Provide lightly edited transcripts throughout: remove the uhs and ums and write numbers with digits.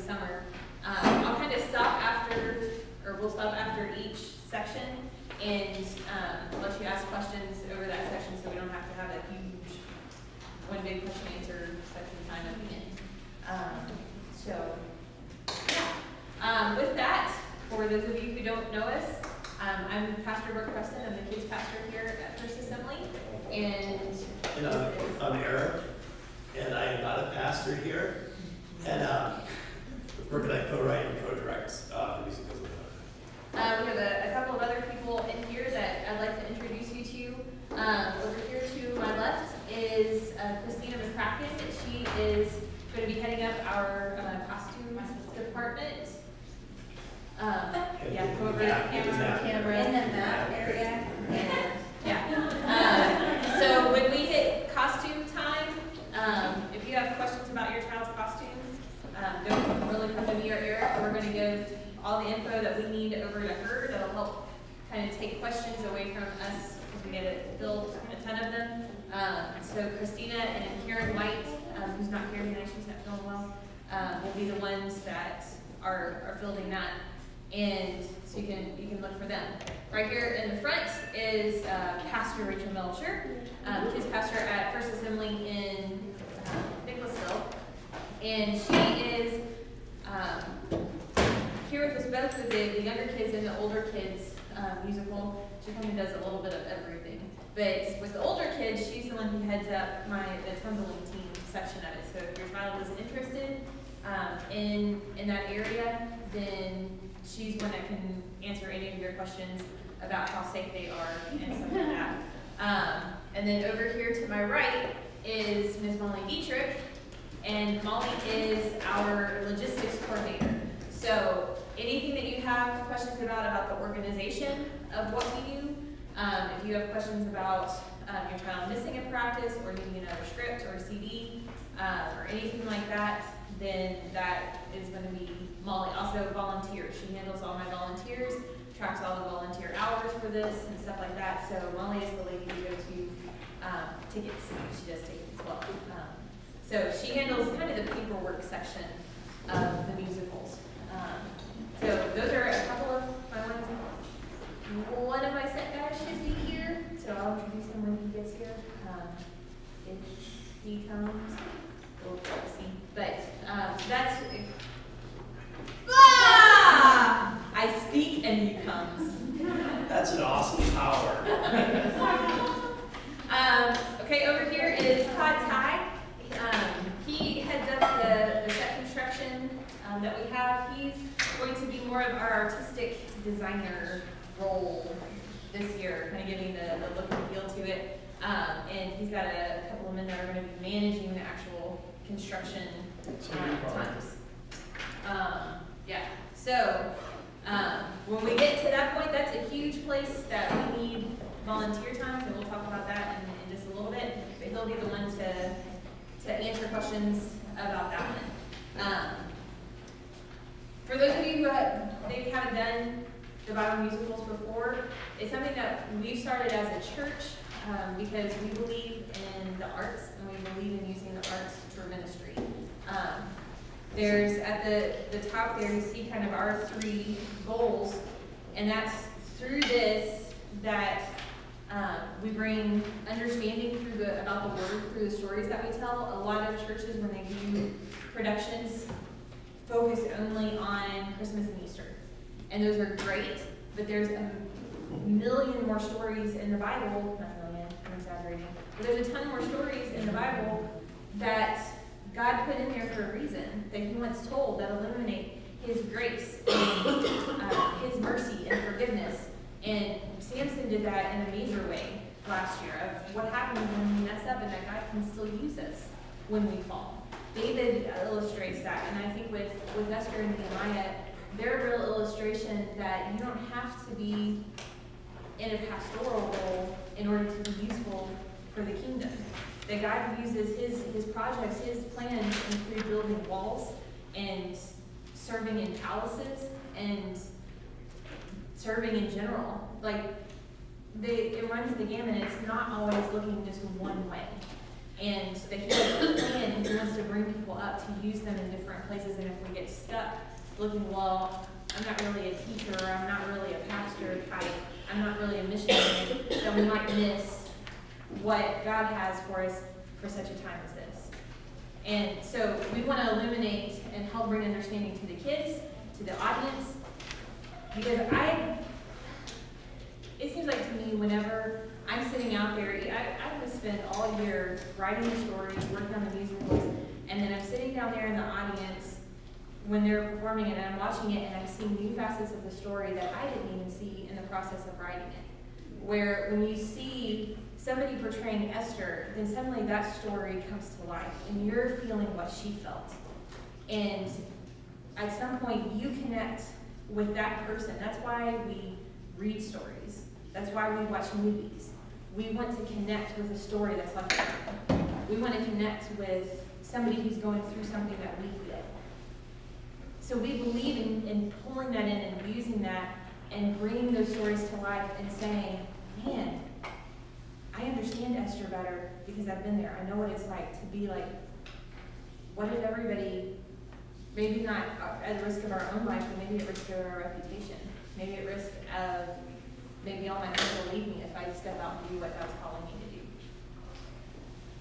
summer. I'll kind of stop after, or we'll stop after each section and let you ask questions over that section so we don't have to have a huge one big question answer section time at the end. With that, for those of you who don't know us, I'm Pastor Brooke Preston. I'm the kids pastor here at First Assembly. And I'm Eric, and I am not a pastor here. And Brooke and I co-write and co-direct the musicals. We have a couple of other people in here that I'd like to introduce you to. Over here to my left is Christina McCracken. She is going to be heading up our costume department. Yeah, go over camera in the map area. Yeah. So when we hit costume time, if you have questions about your child's costumes, don't really come to me or Eric. We're going to give all the info that we need over to her. That'll help kind of take questions away from us because we get it filled a ton of them. So Christina and Karen White, who's not here tonight, she's not feeling well, will be the ones that are fielding that. And so you can look for them. Right here in the front is Pastor Rachel Melcher, kids pastor at First Assembly in Nicholasville. And she is here with us both with the younger kids and the older kids musical. She kind of does a little bit of everything. But with the older kids, she's the one who heads up the tumbling team section of it. So if your child is interested in that area, then she's one that can answer any of your questions about how safe they are and stuff like that. And then over here to my right is Ms. Molly Dietrich, and Molly is our logistics coordinator. So anything that you have questions about the organization of what we do, if you have questions about your child missing a practice or needing another script or CD or anything like that, then that is going to be Molly. Also volunteers. She handles all my volunteers, tracks all the volunteer hours for this and stuff like that. So Molly is the lady who goes to tickets. She does tickets as well. So she handles kind of the paperwork section of the musicals. So those are a couple of my ones. One of my set guys should be here, so I'll introduce him when he gets here. If he comes, we'll see. But that's. I speak and he comes. That's an awesome power. Okay, over here is Todd Ty. He heads up the set construction that we have. He's going to be more of our artistic designer role this year, kind of giving the look and feel to it. And he's got a couple of men that are going to be managing the actual construction times. So when we get to that point, that's a huge place that we need volunteer time, and we'll talk about that in just a little bit. But he'll be the one to answer questions about that one. For those of you who maybe haven't done the Bible musicals before, it's something that we started as a church because we believe in the arts and we believe in using the arts for ministry. There's at the top there, you see kind of our 3 goals, and that's through this that we bring understanding about the Word through the stories that we tell. A lot of churches, when they do productions, focus only on Christmas and Easter. And those are great, but there's a million more stories in the Bible, not a million, I'm exaggerating, but there's a ton more stories in the Bible that God put in there for a reason, that he once told, that illuminate his grace and his mercy and forgiveness. And Samson did that in a major way last year of what happens when we mess up and that God can still use us when we fall. David illustrates that, and I think with Esther and Nehemiah, they're a real illustration that you don't have to be in a pastoral role in order to be useful for the kingdom. That God uses his projects, his plans include building walls and serving in palaces and serving in general. Like, it runs the gamut. It's not always looking just one way. And that he has a plan, and he wants to bring people up to use them in different places. And if we get stuck looking, well, I'm not really a teacher, or I'm not really a pastor type, I'm not really a missionary, then we might miss what God has for us for such a time as this. And so we want to illuminate and help bring understanding to the kids, to the audience, because it seems like to me whenever I'm sitting out there, I would spend all year writing the stories, working on the musicals, and then I'm sitting down there in the audience when they're performing it, and I'm watching it, and I'm seeing new facets of the story that I didn't even see in the process of writing it. Where when you see somebody portraying Esther, then suddenly that story comes to life, and you're feeling what she felt. And at some point, you connect with that person. That's why we read stories. That's why we watch movies. We want to connect with a story that's like that. We want to connect with somebody who's going through something that we feel. So we believe in pulling that in and using that and bringing those stories to life and saying, man, I understand Esther better because I've been there. I know what it's like to be like, what if everybody, maybe not at risk of our own life, but maybe at risk of our reputation, maybe at risk of maybe all my friends will leave me if I step out and do what God's calling me to do.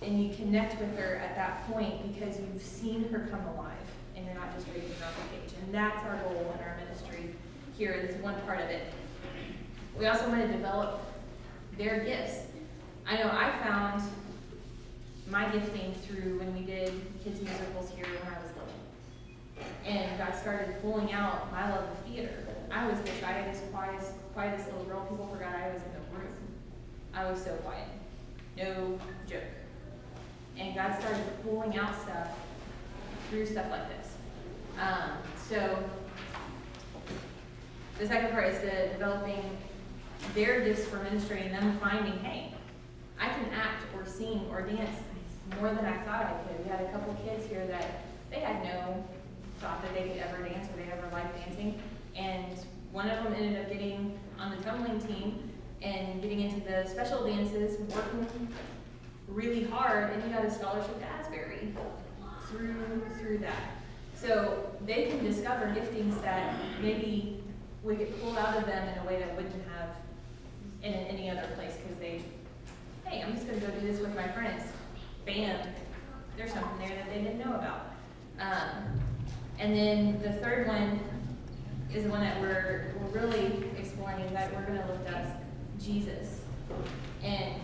And you connect with her at that point because you've seen her come alive and you're not just reading her on the page. And that's our goal in our ministry here. This is one part of it. We also want to develop their gifts. I know I found my gifting through when we did kids musicals here when I was little. And God started pulling out my love of theater. I was the shyest, quietest little girl. People forgot I was in the room. I was so quiet. No joke. And God started pulling out stuff through stuff like this. So the second part is the developing their gifts for ministry and them finding, hey, I can act or sing or dance more than I thought I could. We had a couple kids here that they had no thought that they could ever dance or they ever liked dancing. And one of them ended up getting on the tumbling team and getting into the special dances, working really hard, and he got a scholarship to Asbury through that. So they can discover giftings that maybe would get pulled out of them in a way that wouldn't have in any other place because they, hey, I'm just going to go do this with my friends. Bam, there's something there that they didn't know about. And then the third one is the one that we're really exploring, is that we're going to lift up Jesus. And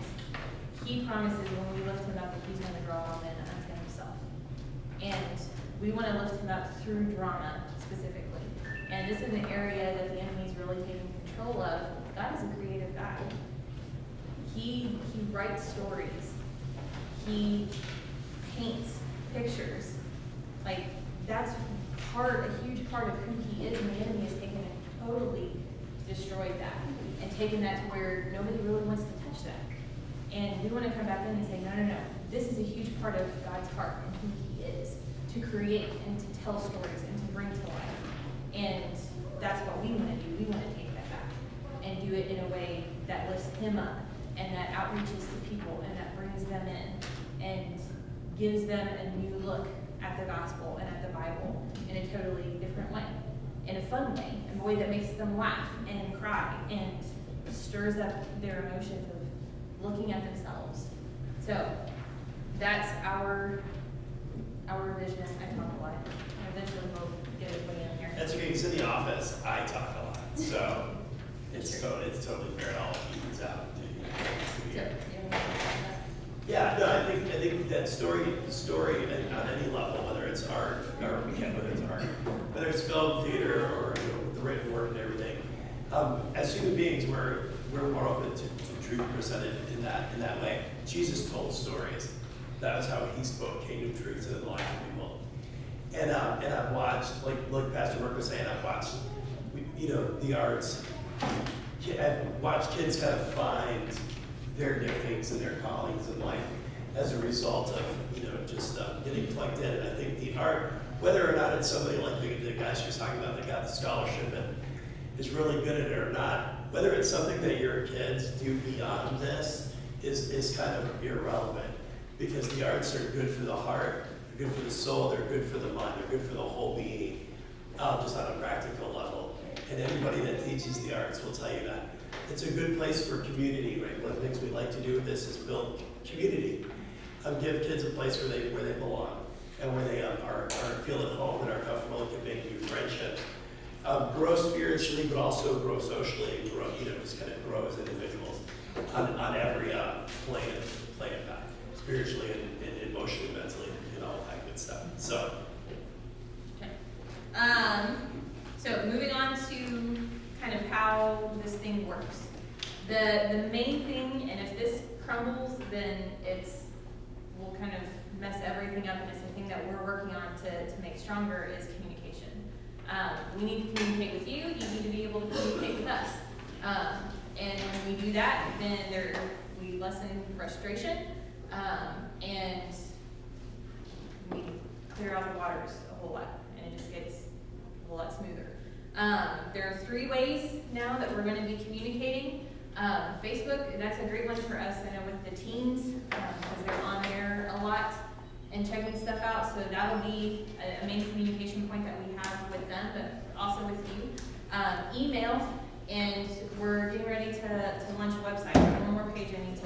he promises when we lift him up that he's going to draw all men unto himself. And we want to lift him up through drama specifically. And this is an area that the enemy is really taking control of. God is a creative guy. He writes stories. He paints pictures. Like, that's a huge part of who he is, and the enemy has taken and totally destroyed that and taken that to where nobody really wants to touch that. And we want to come back in and say, no. This is a huge part of God's heart and who he is, to create and to tell stories and to bring to life. And that's what we want to do. We want to take that back and do it in a way that lifts him up and that outreaches to people and that brings them in and gives them a new look at the gospel and at the Bible in a totally different way, in a fun way, in a way that makes them laugh and cry and stirs up their emotions of looking at themselves. So that's our vision. I talk a lot. Eventually we'll get everybody in here. That's okay, because in the office, I talk a lot, so it's totally fair. It all evens out. Yeah, no, I think that story and on any level, whether it's art or whether it's film, theater, or the written word and everything, as human beings, we're more open to truth presented in that way. Jesus told stories. That was how he spoke kingdom truths into the lives of people. And I've watched, like Pastor Mark was saying, I've watched, the arts. I've watched kids kind of find their giftings and their callings in life as a result of, just getting plugged in. And I think the art, whether or not it's somebody like the guys she was talking about that got the scholarship and is really good at it or not, whether it's something that your kids do beyond this is kind of irrelevant. because the arts are good for the heart, they're good for the soul, they're good for the mind, they're good for the whole being, just on a practical level. And anybody that teaches the arts will tell you that. It's a good place for community, right? One of the things we like to do with this is build community. Give kids a place where they belong and where they are feel at home and are comfortable and can make new friendships. Grow spiritually, but also grow socially, grow, just kind of grow as individuals on every plane of that, spiritually and emotionally, mentally, and all that good stuff. So. Okay. So moving on to kind of how this thing works. The main thing, and if this crumbles, then we'll kind of mess everything up, and it's the thing that we're working on to make stronger is communication. We need to communicate with you, you need to be able to communicate with us. And when we do that, then we lessen frustration, and we clear out the waters a whole lot, and it just gets a whole lot smoother. There are 3 ways now that we're going to be communicating. Facebook, that's a great one for us, I know, with the teens, because they're on there a lot and checking stuff out, so that will be a main communication point that we have with them, but also with you. Email, and we're getting ready to launch a website. One more page I need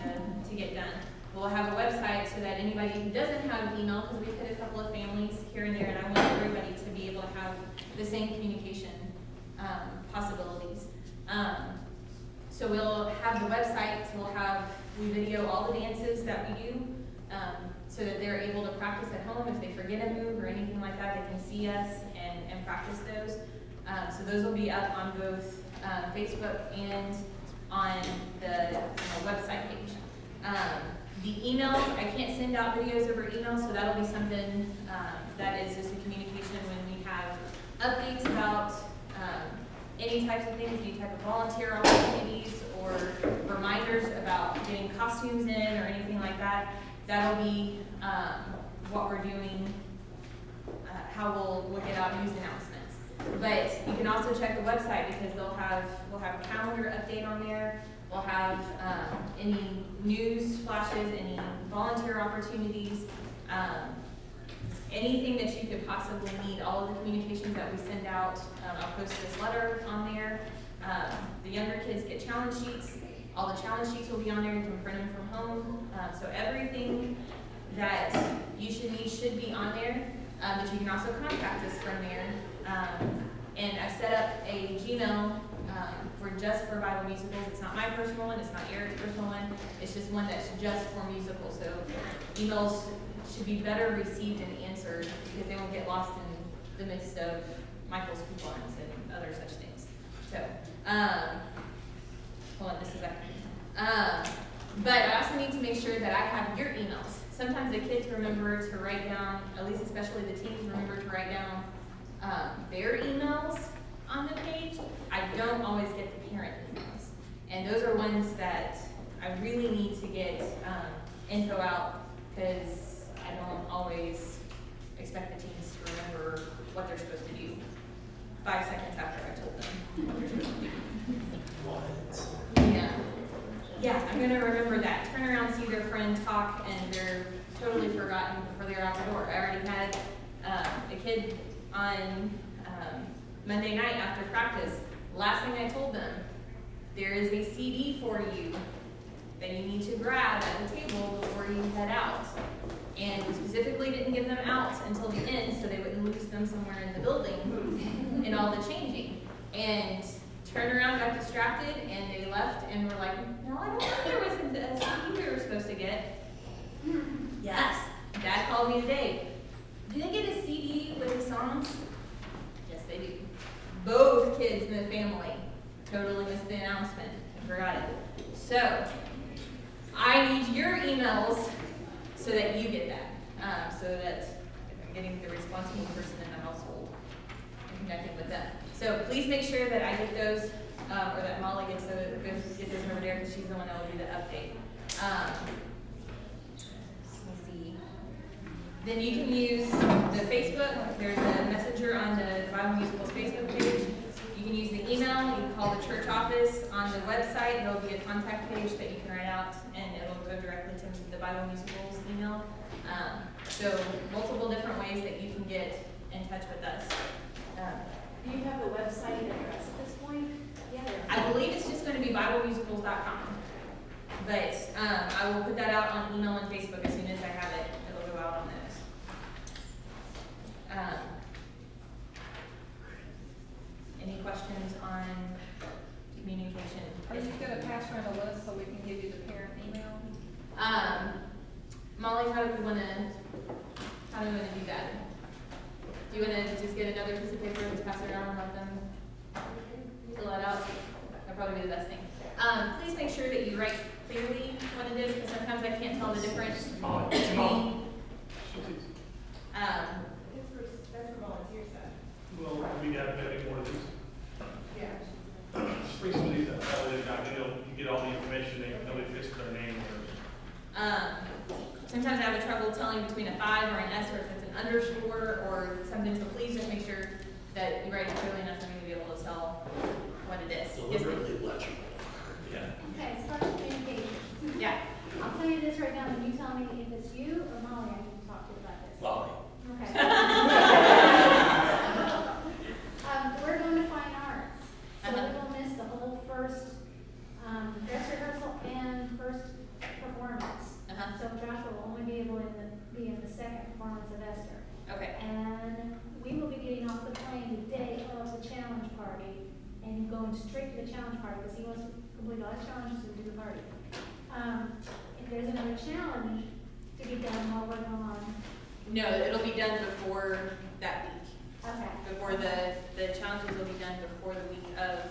to get done. We'll have a website so that anybody who doesn't have an email, because we've hit a couple of families here and there, and I want everybody to be able to have the same communication possibilities. So we'll have the website, we video all the dances that we do, so that they're able to practice at home. If they forget a move or anything like that, they can see us and practice those. So those will be up on both Facebook and on the website page. The emails, I can't send out videos over email, so that'll be something that is just a communication when we have updates about any types of things, any type of volunteer opportunities, or reminders about getting costumes in or anything like that. That'll be what we're doing, how we'll get out news announcements. But you can also check the website, because we'll have a calendar update on there. We'll have any news flashes, any volunteer opportunities, anything that you could possibly need, all of the communications that we send out. I'll post this letter on there. The younger kids get challenge sheets. All the challenge sheets will be on there. You can print them from home. So everything that you should be on there, but you can also contact us from there. And I've set up a Gmail for Bible musicals. It's not my personal one, it's not Eric's personal one, it's just one that's just for musicals. So emails should be better received and answered, because they won't get lost in the midst of Michael's coupons and other such things. So, hold on just a second. But I also need to make sure that I have your emails. Sometimes the kids remember to write down, at least especially the teens remember to write down their emails on the page. I don't always get the parent emails. And those are ones that I really need to get info out, because I don't always expect the teens to remember what they're supposed to do 5 seconds after I told them what they're supposed to do. What? Yeah. Yeah, I'm gonna remember that. Turn around, see their friend talk, and they're totally forgotten before they're out the door. I already had a kid on Monday night after practice. Last thing I told them, there is a CD for you that you need to grab at the table before you head out. And we specifically didn't give them out until the end, so they wouldn't lose them somewhere in the building in all the changing. And turned around, got distracted, and they left and were like, no, I don't think there was a CD we were supposed to get. Yes. Dad called me today. Do they get a CD with the songs? Yes, they do. Both kids in the family totally missed the announcement and forgot it. So, I need your emails so that you get that. So that I'm getting the responsible person in the household and connecting with them. So please make sure that I get those, or that Molly gets those over there, because she's the one that will do the update. Let me see. Then you can use the Facebook. There's a messenger on the Bible Musicals Facebook page. You can use the email. You can call the church office on the website. There'll be a contact page that you can write out, and it'll go go directly to the Bible Musicals email. So multiple different ways that you can get in touch with us. Do you have a website address at this point? Yeah. I believe it's just going to be BibleMusicals.com. But I will put that out on email and Facebook as soon as I have it. It'll go out on those. Any questions on communication? Are you gonna pass around a list so we can give you the parent email? Molly, how do we wanna do that? Do you wanna just get another piece of paper and pass it around and let them fill that out? That'd probably be the best thing. Please make sure that you write clearly what it is, because sometimes I can't tell the difference between, That's for volunteer stuff. Well, we got maybe more of these. Yeah. Recently, you get all the information, nobody fits their name or. Sometimes I have trouble telling between a 5 or an S, or if it's an underscore or something, so please just make sure that you write it clearly enough for me to be able to tell what it is. Deliberately legible. Yeah. Okay, start communication. Yeah. I'll tell you this right now, and you tell me if it's you or Molly I need to talk to about this. Molly. Okay. We're going to fine arts, so we will miss the whole first dress rehearsal and first performance. So Joshua will only be able to be in the second performance of Esther. Okay. And we will be getting off the plane the day of the challenge party and going straight to the challenge party because he wants to complete all his challenges and do the party. If there's another challenge to be done while we're gone. No, it'll be done before that week. Okay. Before the challenges will be done before the week of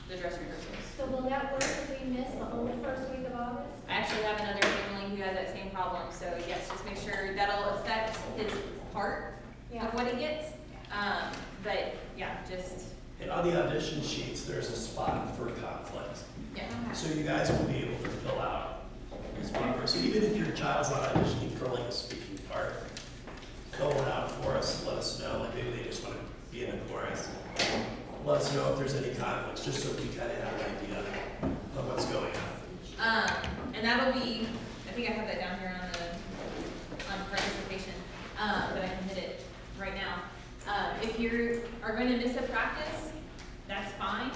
the dress rehearsals. So will that work if we miss the whole first week of August? I actually have another family who has that same problem, so yes, just make sure that'll affect his part Yeah. of what he gets. But yeah, just, And on the audition sheets, there's a spot for conflict. yeah. So you guys will be able to fill out this part. So even if your child's not auditioning for like a speaking part, fill it out for us, let us know. Like maybe they just want to be in the chorus. Let us know if there's any conflicts, just so we kind of have an idea of what's going on. And that'll be, I think I have that down here on participation, but I can hit it right now. If you are going to miss a practice, that's fine.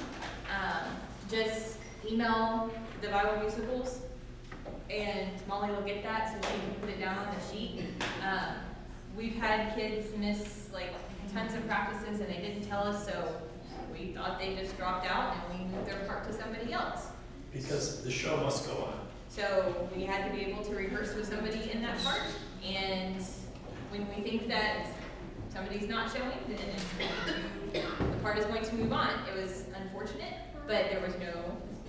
Just email the Bible Musicals, and Molly will get that so she can put it down on the sheet. We've had kids miss like tons of practices and they didn't tell us, so we thought they just dropped out and we moved their part to somebody else. Because the show must go on. So we had to be able to rehearse with somebody in that part, and when we think that somebody's not showing, then the part is going to move on. It was unfortunate, but there was no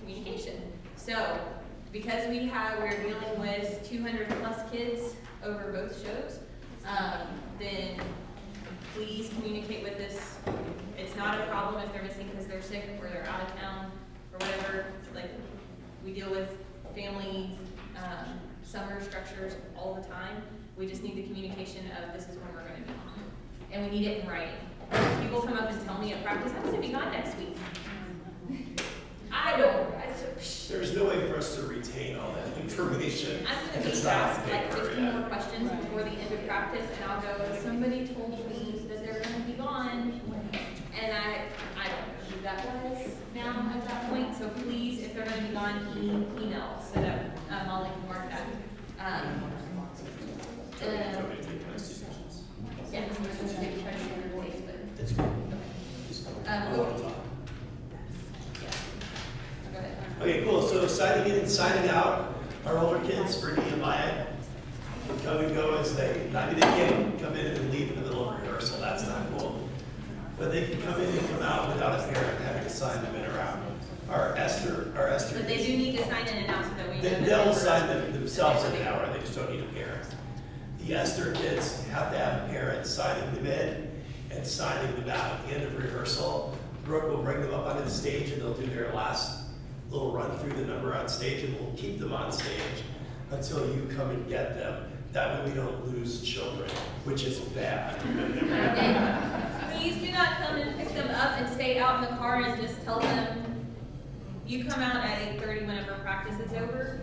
communication. So because we're dealing with 200 plus kids over both shows, then please communicate with us. It's not a problem if they're missing because they're sick or they're out of town or whatever. Like, we deal with family summer structures all the time. We just need the communication of this is when we're going to be on. And we need it in writing. People come up and tell me at practice, I'm going to be gone next week. There's no way for us to retain all that information. I'm if going to it's be not asked on like paper, 15 yeah. more questions before the end of practice, and I'll go, somebody told me that they're going to be gone, and I don't know who that was now at that point, so please, if they're going to be gone, email so that Molly can mark that. Do you want me to take my decisions? Yeah, this is going to take try to get your voice, but, It's good. I want to talk. yeah. Go ahead. Okay, cool. So signing in and signing out our older kids for Nehemiah. Come and go as they can't come in and leave in the middle of rehearsal. That's not cool. But they can come in and come out without a parent having to sign them in around. Our Esther. But they do need to sign in and out so that we know. that They'll they're- sign them themselves in an hour. They just don't need a parent. The Esther kids have to have a parent signing them in and signing them out at the end of rehearsal. Brooke will bring them up onto the stage and they'll do their last little run through the number on stage, and we'll keep them on stage until you come and get them. That way we don't lose children, which is bad. Okay. Please do not come and pick them up and stay out in the car and just tell them, you come out at 8:30 whenever practice is over.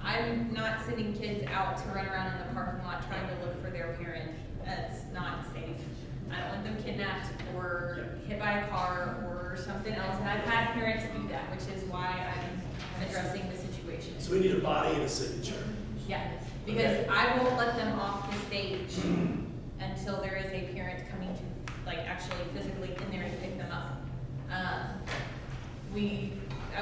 I'm not sending kids out to run around in the parking lot trying to look for their parent. That's not safe. I don't want them kidnapped or hit by a car or something else. And I've had parents do that, which is why I'm addressing the situation. So we need a body and a signature. Yeah, because I won't let them off the stage until there is a parent coming to, like, actually physically in there to pick them up.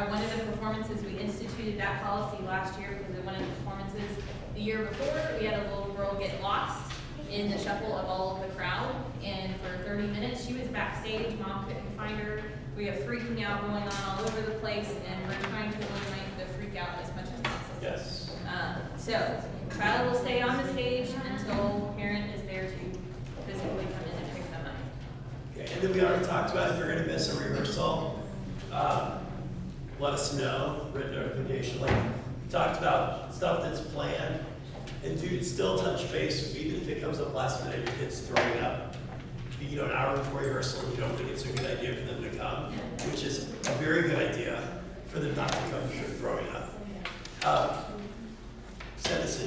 One of the performances, we instituted that policy last year because of one of the performances the year before, we had a little girl get lost in the shuffle of all of the crowd, and for 30 minutes she was backstage, mom couldn't find her. We have freaking out going on all over the place, and we're trying to eliminate the freak out as much as possible. Yes. So, child will stay on the stage until parent is there to physically come in and pick them up. Okay, and then we already talked about if you're gonna miss a rehearsal, let us know, written notification. Like, we talked about stuff that's planned, and dude, still touch base, even if it comes up last minute, your kid's throwing up. You know, an hour before rehearsal, you don't think it's a good idea for them to come, which is a very good idea for them not to come if you're throwing up. Send us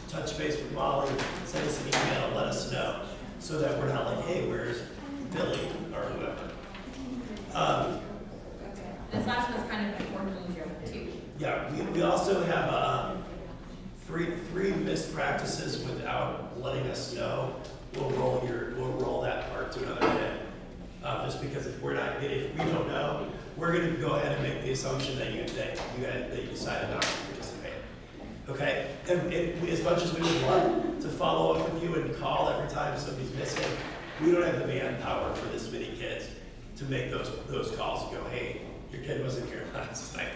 touch base with Molly, send us an email, let us know, so that we're not like, hey, where's Billy, or whoever. This last one's kind of important too. Yeah, we also have three missed practices without letting us know. We'll roll that part to another day. Just because if we don't know, we're going to go ahead and make the assumption that you decided not to participate. Okay, and as much as we would love to follow up with you and call every time somebody's missing, we don't have the manpower for this many kids to make those calls and go, hey, your kid wasn't here last night.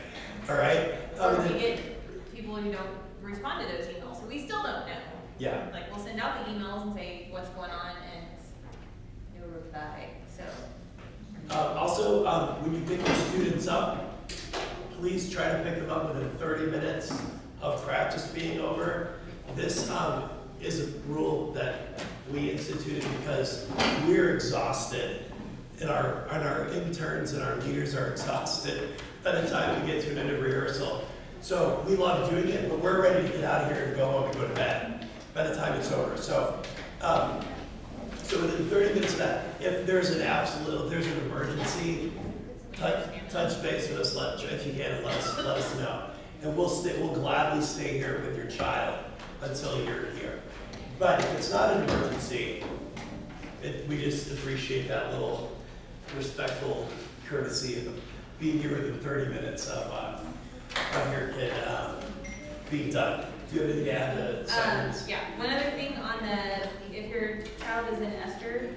All right. Or we get people who don't respond to those emails, so we still don't know. Yeah. Like, we'll send out the emails and say what's going on, and no reply. So. Also, when you pick your students up, please try to pick them up within 30 minutes of practice being over. This is a rule that we instituted because we're exhausted, and our interns and our leaders are exhausted by the time we get to an end of rehearsal. So we love doing it, but we're ready to get out of here and go home and go to bed by the time it's over. So, so within 30 minutes of that, if there's an emergency, touch base with us, if you can, let us know. And we'll gladly stay here with your child until you're here. But if it's not an emergency, we just appreciate that little respectful courtesy of being here within 30 minutes of your kid being done. Do you have anything to add to assignments? Yeah, one other thing on if your child is in ESTER,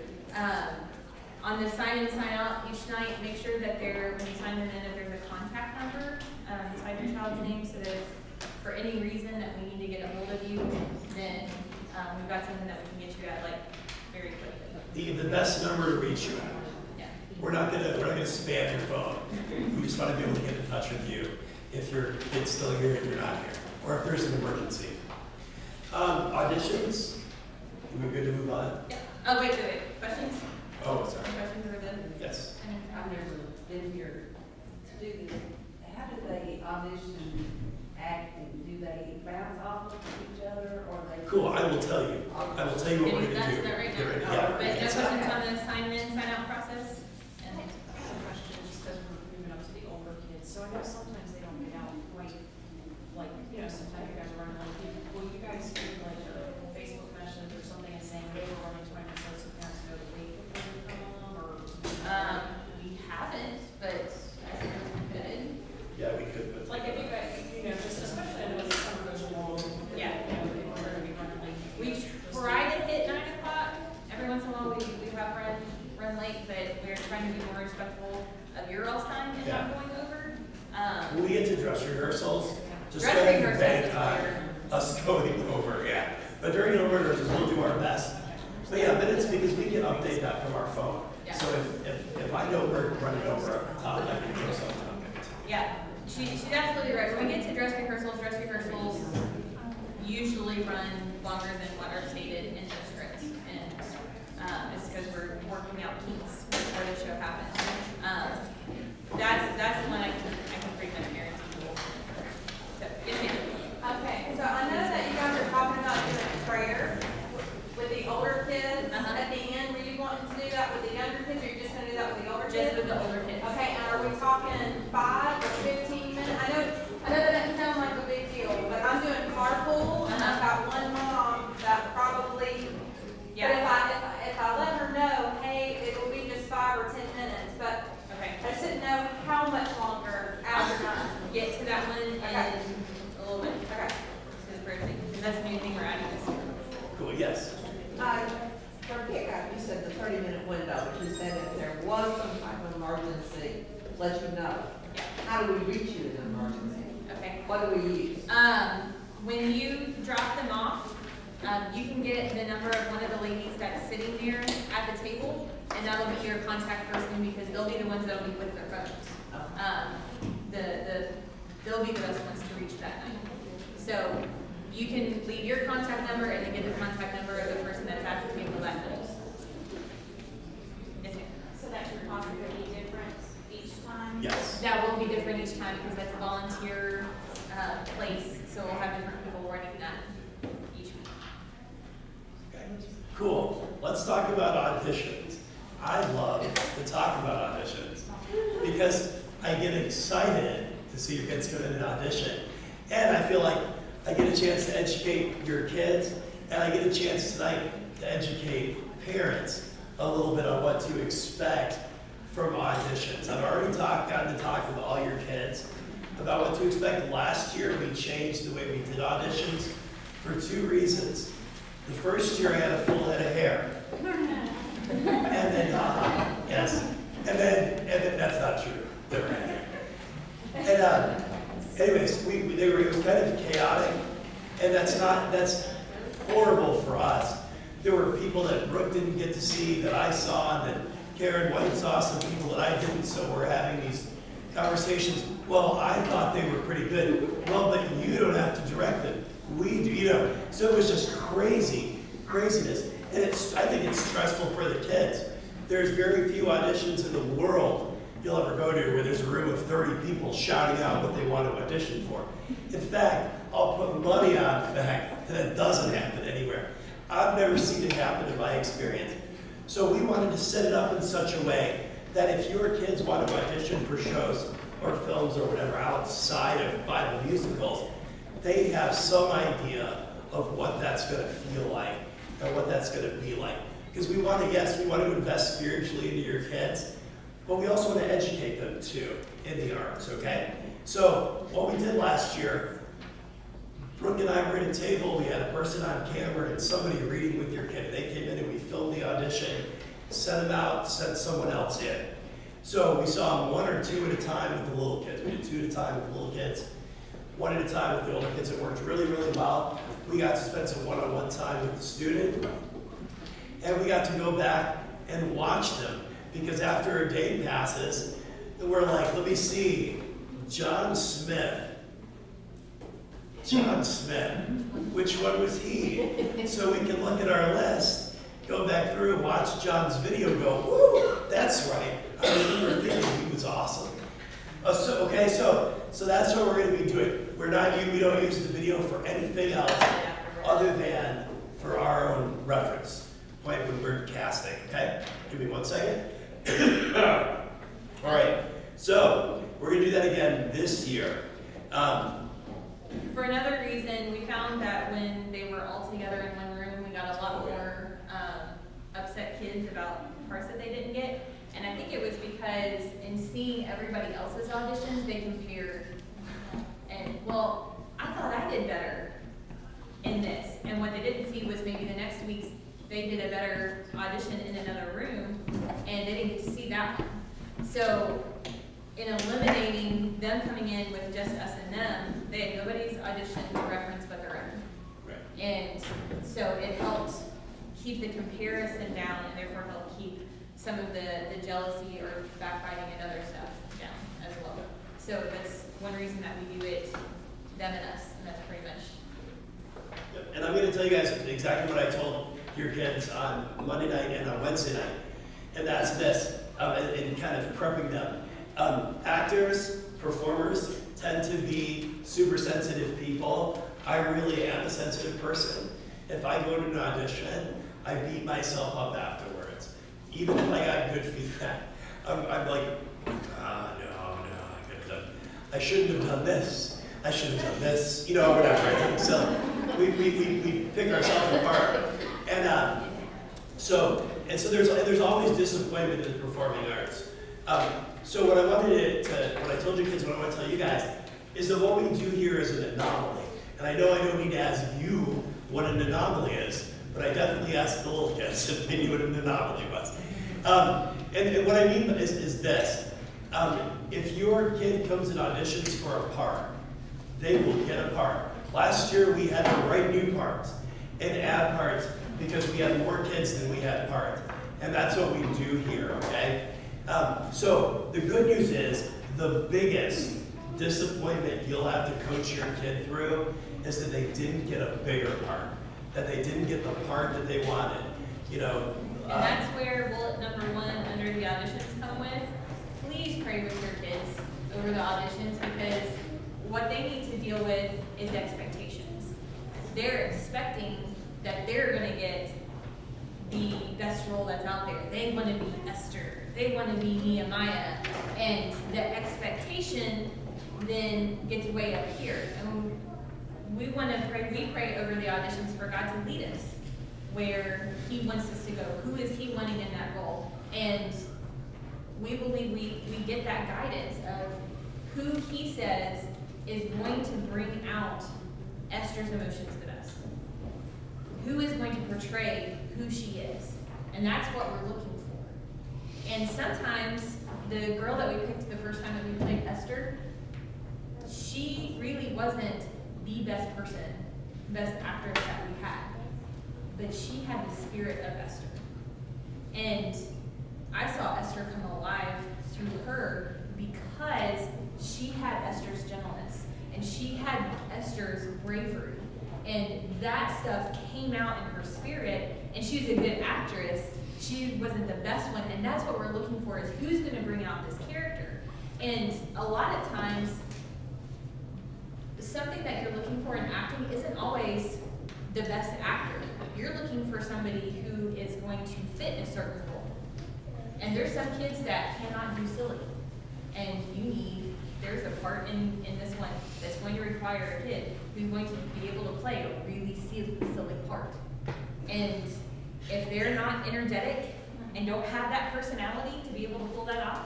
on the sign in, sign out each night, make sure that when you sign them in, that there's a contact number beside your child's name, so that if for any reason that we need to get a hold of you, then we've got something that we can get you at like very quickly. The best number to reach you at. Yeah. We're not gonna spam your phone. We just want to be able to get in touch with you if your kid's still here and you're not here, or if there's an emergency. Auditions. We're good to move on. Yeah. Oh wait. Questions? Oh, sorry. Questions are good. Yes. I've never been here to do this. How do they audition, act, and do they bounce off of each other, or they? Cool. I will tell you. I will tell you what we're Getting gonna do. to that right Get ready. now. Yeah. But no Yes. questions on the sign in, sign out process? And Question, just because we're moving up to the older kids, so I know sometimes they don't get out quite, like, sometimes you guys are running late. Will you guys do like a Facebook message or something and saying, hey, we're running 20 minutes, so parents know the week before you come, or? we haven't, but I suppose we could. Yeah, we could. But Like, if you guys, just especially I know as the summer goes along. Yeah. People are gonna be running late. We try to hit 9 o'clock. Every once in a while, we have run late, but we're trying to be more respectful of your all's time and not going over. when we get to dress rehearsals, just Dress go ahead and rehearsals bank is on where- us going over, yeah. But during the rehearsals, we'll do our best. But yeah, but it's because we can update that from our phone. Yeah. So if I know we're running over at the top, I can do something. Yeah, she's absolutely right. When we get to dress rehearsals usually run longer than what are stated in the script. And it's because we're working out kinks before the show happens. That's the one I can pretty much guarantee. So, yes, ma'am. talking 5 or 15 minutes? I know that doesn't sound like a big deal, but I'm doing carpool, and I've got one mom that probably, but if I let her know, hey, it will be just 5 or 10 minutes, but Okay. I just didn't know how much longer after that. Get to that one in Okay. a little bit. Okay. Because the first thing, because that's the new thing we're adding this year. Cool, yes. For pickup, you said the 30-minute window, but you said if there was some type of emergency, let you know. Yeah. How do we reach you in an emergency? Okay. What do we use? When you drop them off, you can get the number of one of the ladies that's sitting there at the table, and that'll be your contact person because they'll be the ones that'll be with their phones. They'll be the best ones to reach that night. So you can leave your contact number and then get the contact number of the person that's at the table that night. Yes, ma'am. So that your cost would be different each time? Yes. That will be different each time because that's a volunteer place, so we'll have different people running that each week. Okay. Cool. Let's talk about auditions. I love to talk about auditions because I get excited to see your kids come in and audition. And I feel like I get a chance to educate your kids, and I get a chance tonight to educate parents a little bit on what to expect from auditions. I've already gotten to talk with all your kids about what to expect. Last year, we changed the way we did auditions for 2 reasons. The first year, I had a full head of hair. And then, yes. And then that's not true. They were right. And anyways, it was kind of chaotic, and that's horrible for us. There were people that Brooke didn't get to see that I saw, and that Karen White saw some people that I didn't, so we're having these conversations. Well, I thought they were pretty good. Well, but you don't have to direct them. We do, you know. So it was just craziness. And I think it's stressful for the kids. There's very few auditions in the world you'll ever go to where there's a room of 30 people shouting out what they want to audition for. In fact, I'll put money on the fact that it doesn't happen anywhere. I've never seen it happen in my experience. So we wanted to set it up in such a way that if your kids want to audition for shows or films or whatever outside of Bible musicals, they have some idea of what that's going to feel like and what that's going to be like. Because we want to invest spiritually into your kids, but we also want to educate them too in the arts, okay? So what we did last year, Brooke and I were at a table, we had a person on camera and somebody reading with your kid. They came in and we filmed the audition, sent them out, sent someone else in. So we saw them 1 or 2 at a time with the little kids. We did 2 at a time with the little kids, 1 at a time with the older kids. It worked really, really well. We got to spend some one-on-one time with the student, and we got to go back and watch them, because after a day passes, we're like, let me see, John Smith, which one was he? So we can look at our list, go back through and watch John's video, go, woo, that's right. I remember thinking he was awesome. So that's what we're going to be doing. We don't use the video for anything else other than for our own reference point when we're casting, okay? Give me 1 second. All right, so we're going to do that again this year. For another reason, we found that when they were all together in one room, we got a lot more upset kids about parts that they didn't get. And I think it was because in seeing everybody else's auditions, they compared. And, well, I thought I did better in this. And what they didn't see was maybe the next week's they did a better audition in another room, and they didn't get to see that one. So in eliminating them coming in with just us and them, they had nobody's audition to reference but their own. Right. And so it helped keep the comparison down, and therefore helped keep some of the jealousy or backbiting and other stuff down as well. So that's one reason that we do it, them and us, and that's pretty much. Yep. And I'm going to tell you guys exactly what I told your kids on Monday night and on Wednesday night, and that's this, and kind of prepping them. Actors, performers tend to be super sensitive people. I really am a sensitive person. If I go to an audition, I beat myself up afterwards. Even if I got good feedback, I'm like, no. I shouldn't have done this. I should have done this. You know, whatever. So we pick ourselves apart. And so there's always disappointment in the performing arts. So what I told you kids, what I want to tell you guys, is that what we do here is an anomaly. And I know I don't need to ask you what an anomaly is, but I definitely asked the little kids if they knew what an anomaly was. And what I mean is this. If your kid comes and auditions for a part, they will get a part. Last year we had to write new parts and add parts because we had more kids than we had parts. And that's what we do here, okay? So the good news is the biggest disappointment you'll have to coach your kid through is that they didn't get a bigger part, that they didn't get the part that they wanted, you know. And that's where bullet number 1 under the auditions come with. Please pray with your kids over the auditions because what they need to deal with is expectations. They're expecting that they're going to get the best role that's out there. They want to be Esther. They want to be Nehemiah. And the expectation then gets way up here. And we pray over the auditions for God to lead us where He wants us to go. Who is He wanting in that role? And we believe we get that guidance of who He says is going to bring out Esther's emotions the best. Who is going to portray who she is? And that's what we're looking for. And sometimes the girl that we picked the first time that we played Esther, she really wasn't the best person, best actress that we had. But she had the spirit of Esther. And I saw Esther come alive through her because she had Esther's gentleness and she had Esther's bravery. And that stuff came out in her spirit, and she was a good actress. She wasn't the best one, and that's what we're looking for is who's going to bring out this character. And a lot of times, something that you're looking for in acting isn't always the best actor. You're looking for somebody who is going to fit a certain role. And there's some kids that cannot do silly. And there's a part in this one that's going to require a kid who's going to be able to play a really silly part. And if they're not energetic and don't have that personality to be able to pull that off,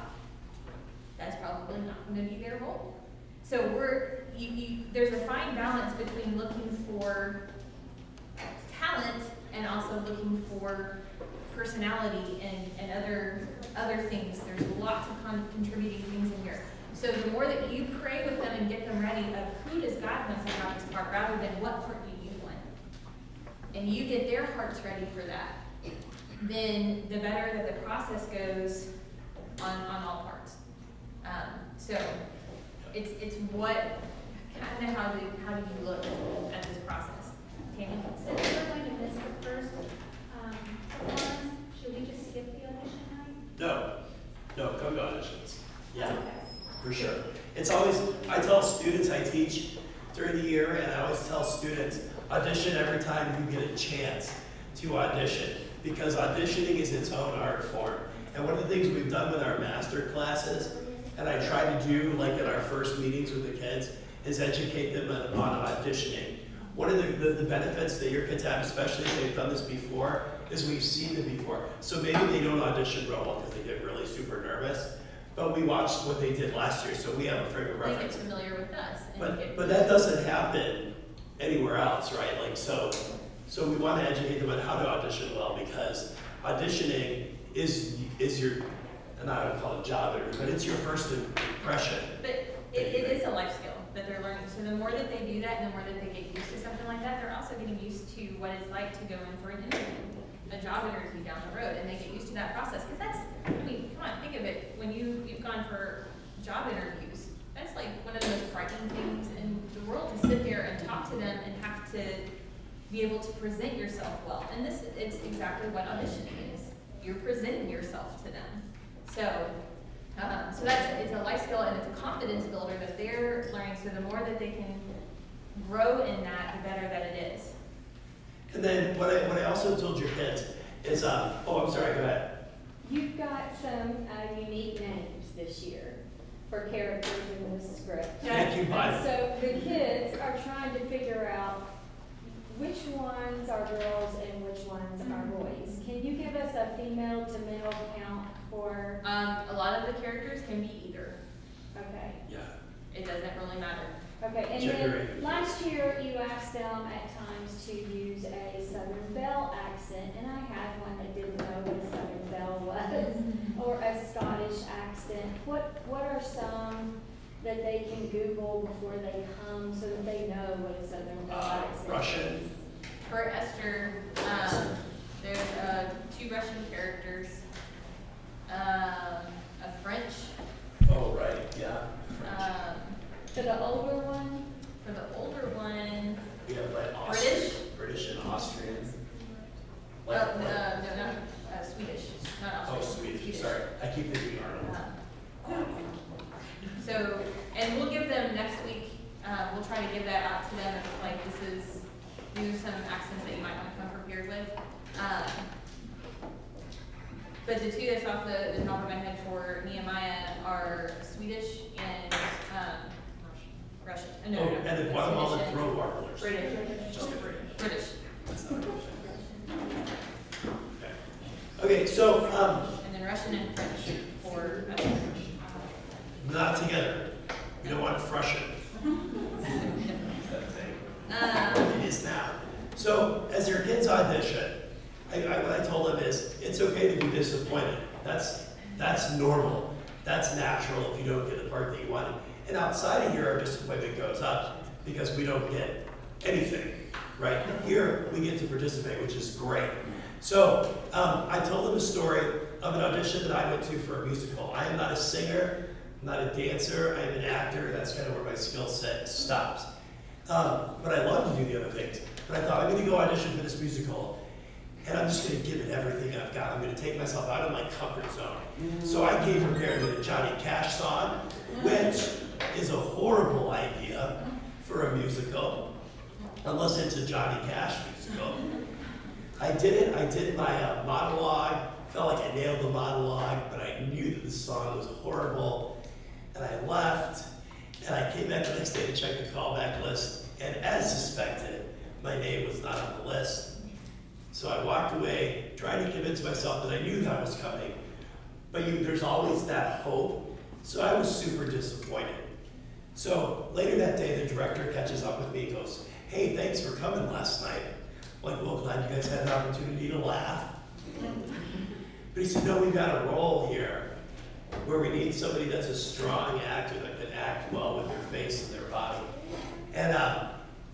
that's probably not going to be their role. So there's a fine balance between looking for talent and also looking for personality and other things. There's lots of contributing things in here. So the more that you pray with them and get them ready of who does God want to have this part rather than what part do you want, and you get their hearts ready for that, then the better that the process goes on all parts. So it's what kind of how do you look at this process? Tammy? So if we're going to miss the first performance, should we just skip the audition night? No, come to auditions. Yeah. Okay. For sure. It's always, I tell students, I teach during the year, and I always tell students, audition every time you get a chance to audition, because auditioning is its own art form. And one of the things we've done with our master classes, and I try to do like in our first meetings with the kids, is educate them on auditioning. One of the benefits that your kids have, especially if they've done this before, is we've seen them before. So maybe they don't audition real well because they get really super nervous. But we watched what they did last year, so we have a frame of They get reference. familiar with us. But that doesn't happen anywhere else, right? Like so we want to educate them on how to audition well, because auditioning is your, and I don't call it job interview, but it's your first impression. But it is a life skill that they're learning. So the more that they do that, and the more that they get used to something like that, they're also getting used to what it's like to go in for an interview, a job interview down the road, and they get used to that process. Because that's, I mean, come on, think of it. When you've gone for job interviews, that's like one of the most frightening things in the world, to sit there and talk to them and have to be able to present yourself well. And it's exactly what auditioning is. You're presenting yourself to them. So it's a life skill and it's a confidence builder that they're learning. So the more that they can grow in that, the better that it is. And then what I also told your kids is, oh, I'm sorry, go ahead. You've got some unique names this year. for characters in this script. Thank you, And Biden. so the kids are trying to figure out which ones are girls and which ones are boys. Can you give us a female to male count for, A lot of the characters can be either. okay. Yeah. It doesn't really matter. Okay, and Gender. then last year you asked them at times to use a Southern Belle accent, and I had one that didn't know what a Southern Belle was, or a Scottish accent. What are some that they can Google before they come so that they know what a Southern Belle accent is? Russian. For Esther, there's 2 Russian characters, a French, Oh, right, yeah. For the older one, for the older one, We have like British? British and Austrian. no, not Swedish, not Oh, Austrian. Swedish, sorry. I keep thinking Arnold. So, and we'll give them next week, we'll try to give that out to them, like, these are some accents that you might want to come prepared with. But the 2 that's off the top of my head for Nehemiah are Swedish and, Russian. No, Oh, no, no. and the Guatemalan Swedish and throat warblers. British. Just kidding. British. That's not Russian. Okay, so, And then Russian and French for, not together. We don't want Russian. It is now. So, as your kids audition, what I told them is, it's okay to be disappointed. That's normal. That's natural if you don't get the part that you wanted. And outside of here, our disappointment goes up because we don't get anything, right? Here, we get to participate, which is great. So, I told them a story of an audition that I went to for a musical. I am not a singer, I'm not a dancer, I am an actor. That's kind of where my skill set stops. But I love to do the other things. But I thought, I'm going to go audition for this musical, and I'm just going to give it everything I've got. I'm going to take myself out of my comfort zone. So I came prepared with a Johnny Cash song, which is a horrible idea for a musical, unless it's a Johnny Cash musical. I did my monologue, felt like I nailed the monologue, but I knew that the song was horrible, and I left, and I came back the next day to check the callback list, and as suspected, my name was not on the list. So I walked away, trying to convince myself that I knew that was coming, but there's always that hope, so I was super disappointed. So later that day, the director catches up with me and goes, "Hey, thanks for coming last night." I'm like, "Well, glad you guys had an opportunity to laugh." But he said, "No, we've got a role here where we need somebody that's a strong actor that can act well with their face and their body." And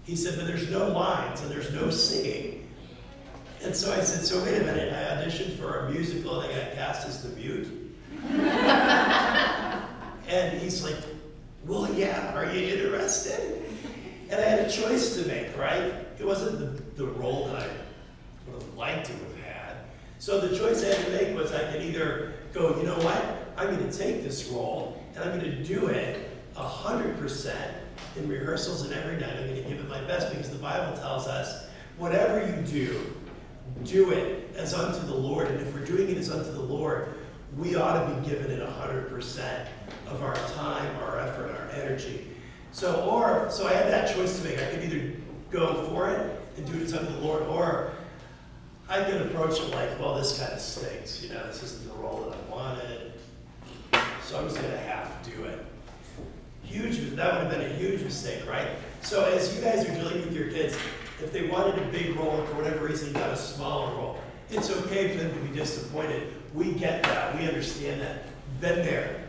he said, "But there's no lines and there's no singing." And so I said, "So wait a minute, I auditioned for a musical and I got cast as the Mute?" And he's like, "Well, yeah, are you interested?" And I had a choice to make, right? It wasn't the role that I would have liked to have had. So the choice I had to make was I could either go, you know what, I'm going to take this role and I'm going to do it 100% in rehearsals and every night. I'm going to give it my best because the Bible tells us, whatever you do it as unto the Lord. And if we're doing it as unto the Lord, we ought to be giving it 100% of our time, our effort, our energy. So I had that choice to make. I could either go for it and do it as unto the Lord, or I could approach it like, well, this kind of stinks. You know, this isn't the role that I wanted. So I'm just going to have to do it. That would have been a huge mistake, right? So as you guys are dealing with your kids, if they wanted a big role and for whatever reason got a smaller role, it's okay for them to be disappointed. We get that. We understand that. Been there.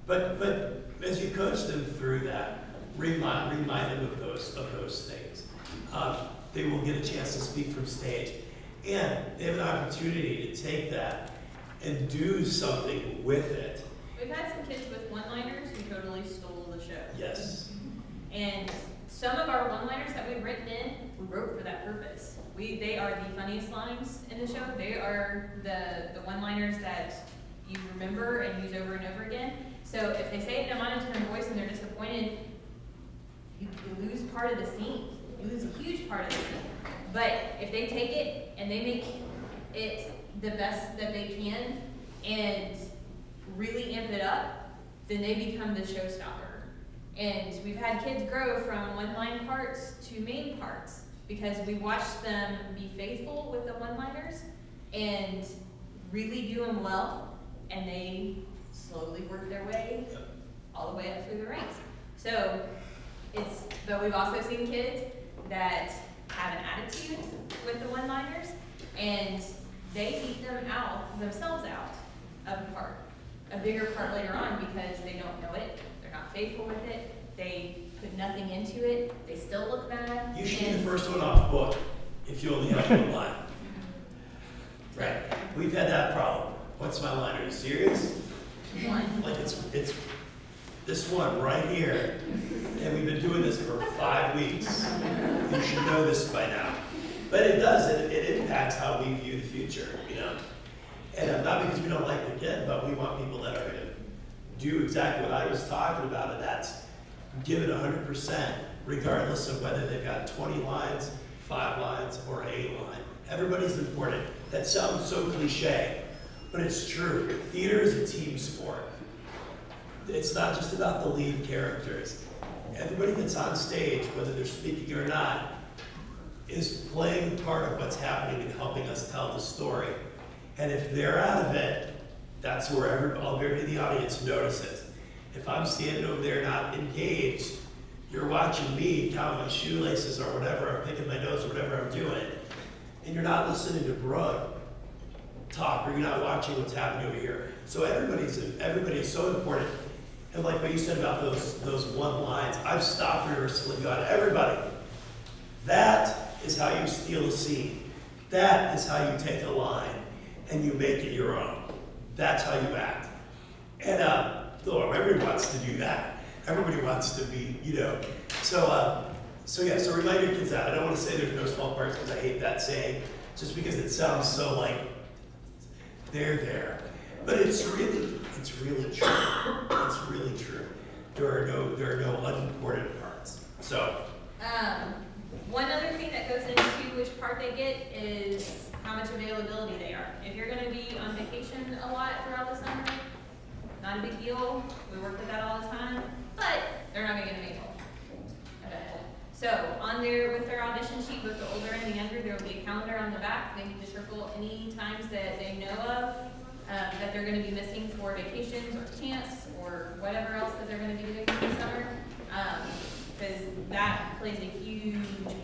But as you coach them through that, remind them of those things. They will get a chance to speak from stage, and they have an opportunity to take that and do something with it. We've had some kids with one-liners who totally stole the show. Yes. And some of our one-liners that we've written in, we wrote for that purpose. They are the funniest lines in the show. They are the one-liners that you remember and use over and over again. So if they say it in a monotone voice and they're disappointed, you lose part of the scene. You lose a huge part of the scene. But if they take it and they make it the best that they can and really amp it up, then they become the showstopper. And we've had kids grow from one-line parts to main parts because we watched them be faithful with the one-liners and really do them well, and they slowly work their way all the way up through the ranks. So but we've also seen kids that have an attitude with the one-liners, and they beat themselves out of a part, a bigger part later on, because they don't know it, they're not faithful with it, they put nothing into it, they still look bad. You should be the first one off book if you only have one line. Right, we've had that problem. What's my line, are you serious? One. Like it's this one right here, and we've been doing this for 5 weeks. You should know this by now. But it does, it impacts how we view the future, you know? And not because we don't like the kid, but we want people that are gonna do exactly what I was talking about, and that's give it 100%, regardless of whether they've got 20 lines, 5 lines, or 8 lines. Everybody's important. That sounds so cliche, but it's true. Theater is a team sport. It's not just about the lead characters. Everybody that's on stage, whether they're speaking or not, is playing part of what's happening and helping us tell the story. And if they're out of it, that's where everybody in the audience notices. If I'm standing over there not engaged, you're watching me count my shoelaces or whatever, I'm picking my nose or whatever I'm doing, and you're not listening to Brooke talk, or you're not watching what's happening over here. So everybody is so important. And like what you said about those one lines, I've stopped rehearsal and gone, everybody, that is how you steal a scene. That is how you take a line and you make it your own. That's how you act. And everybody wants to do that. Everybody wants to be, you know. So remind your kids that. I don't want to say there's no small parts because I hate that saying, just because it sounds so like they're there. But it's really true. It's really true. There are no unimportant parts. So. One other thing that goes into which part they get is how much availability they are. If you're going to be on vacation a lot throughout the summer, not a big deal. We work with that all the time, but they're not going to get available. So with their audition sheet, both the older and the younger, there will be a calendar on the back. They need to circle any times that they know of that they're going to be missing for vacations or camps or whatever else that they're going to be doing in the summer. Because that plays a huge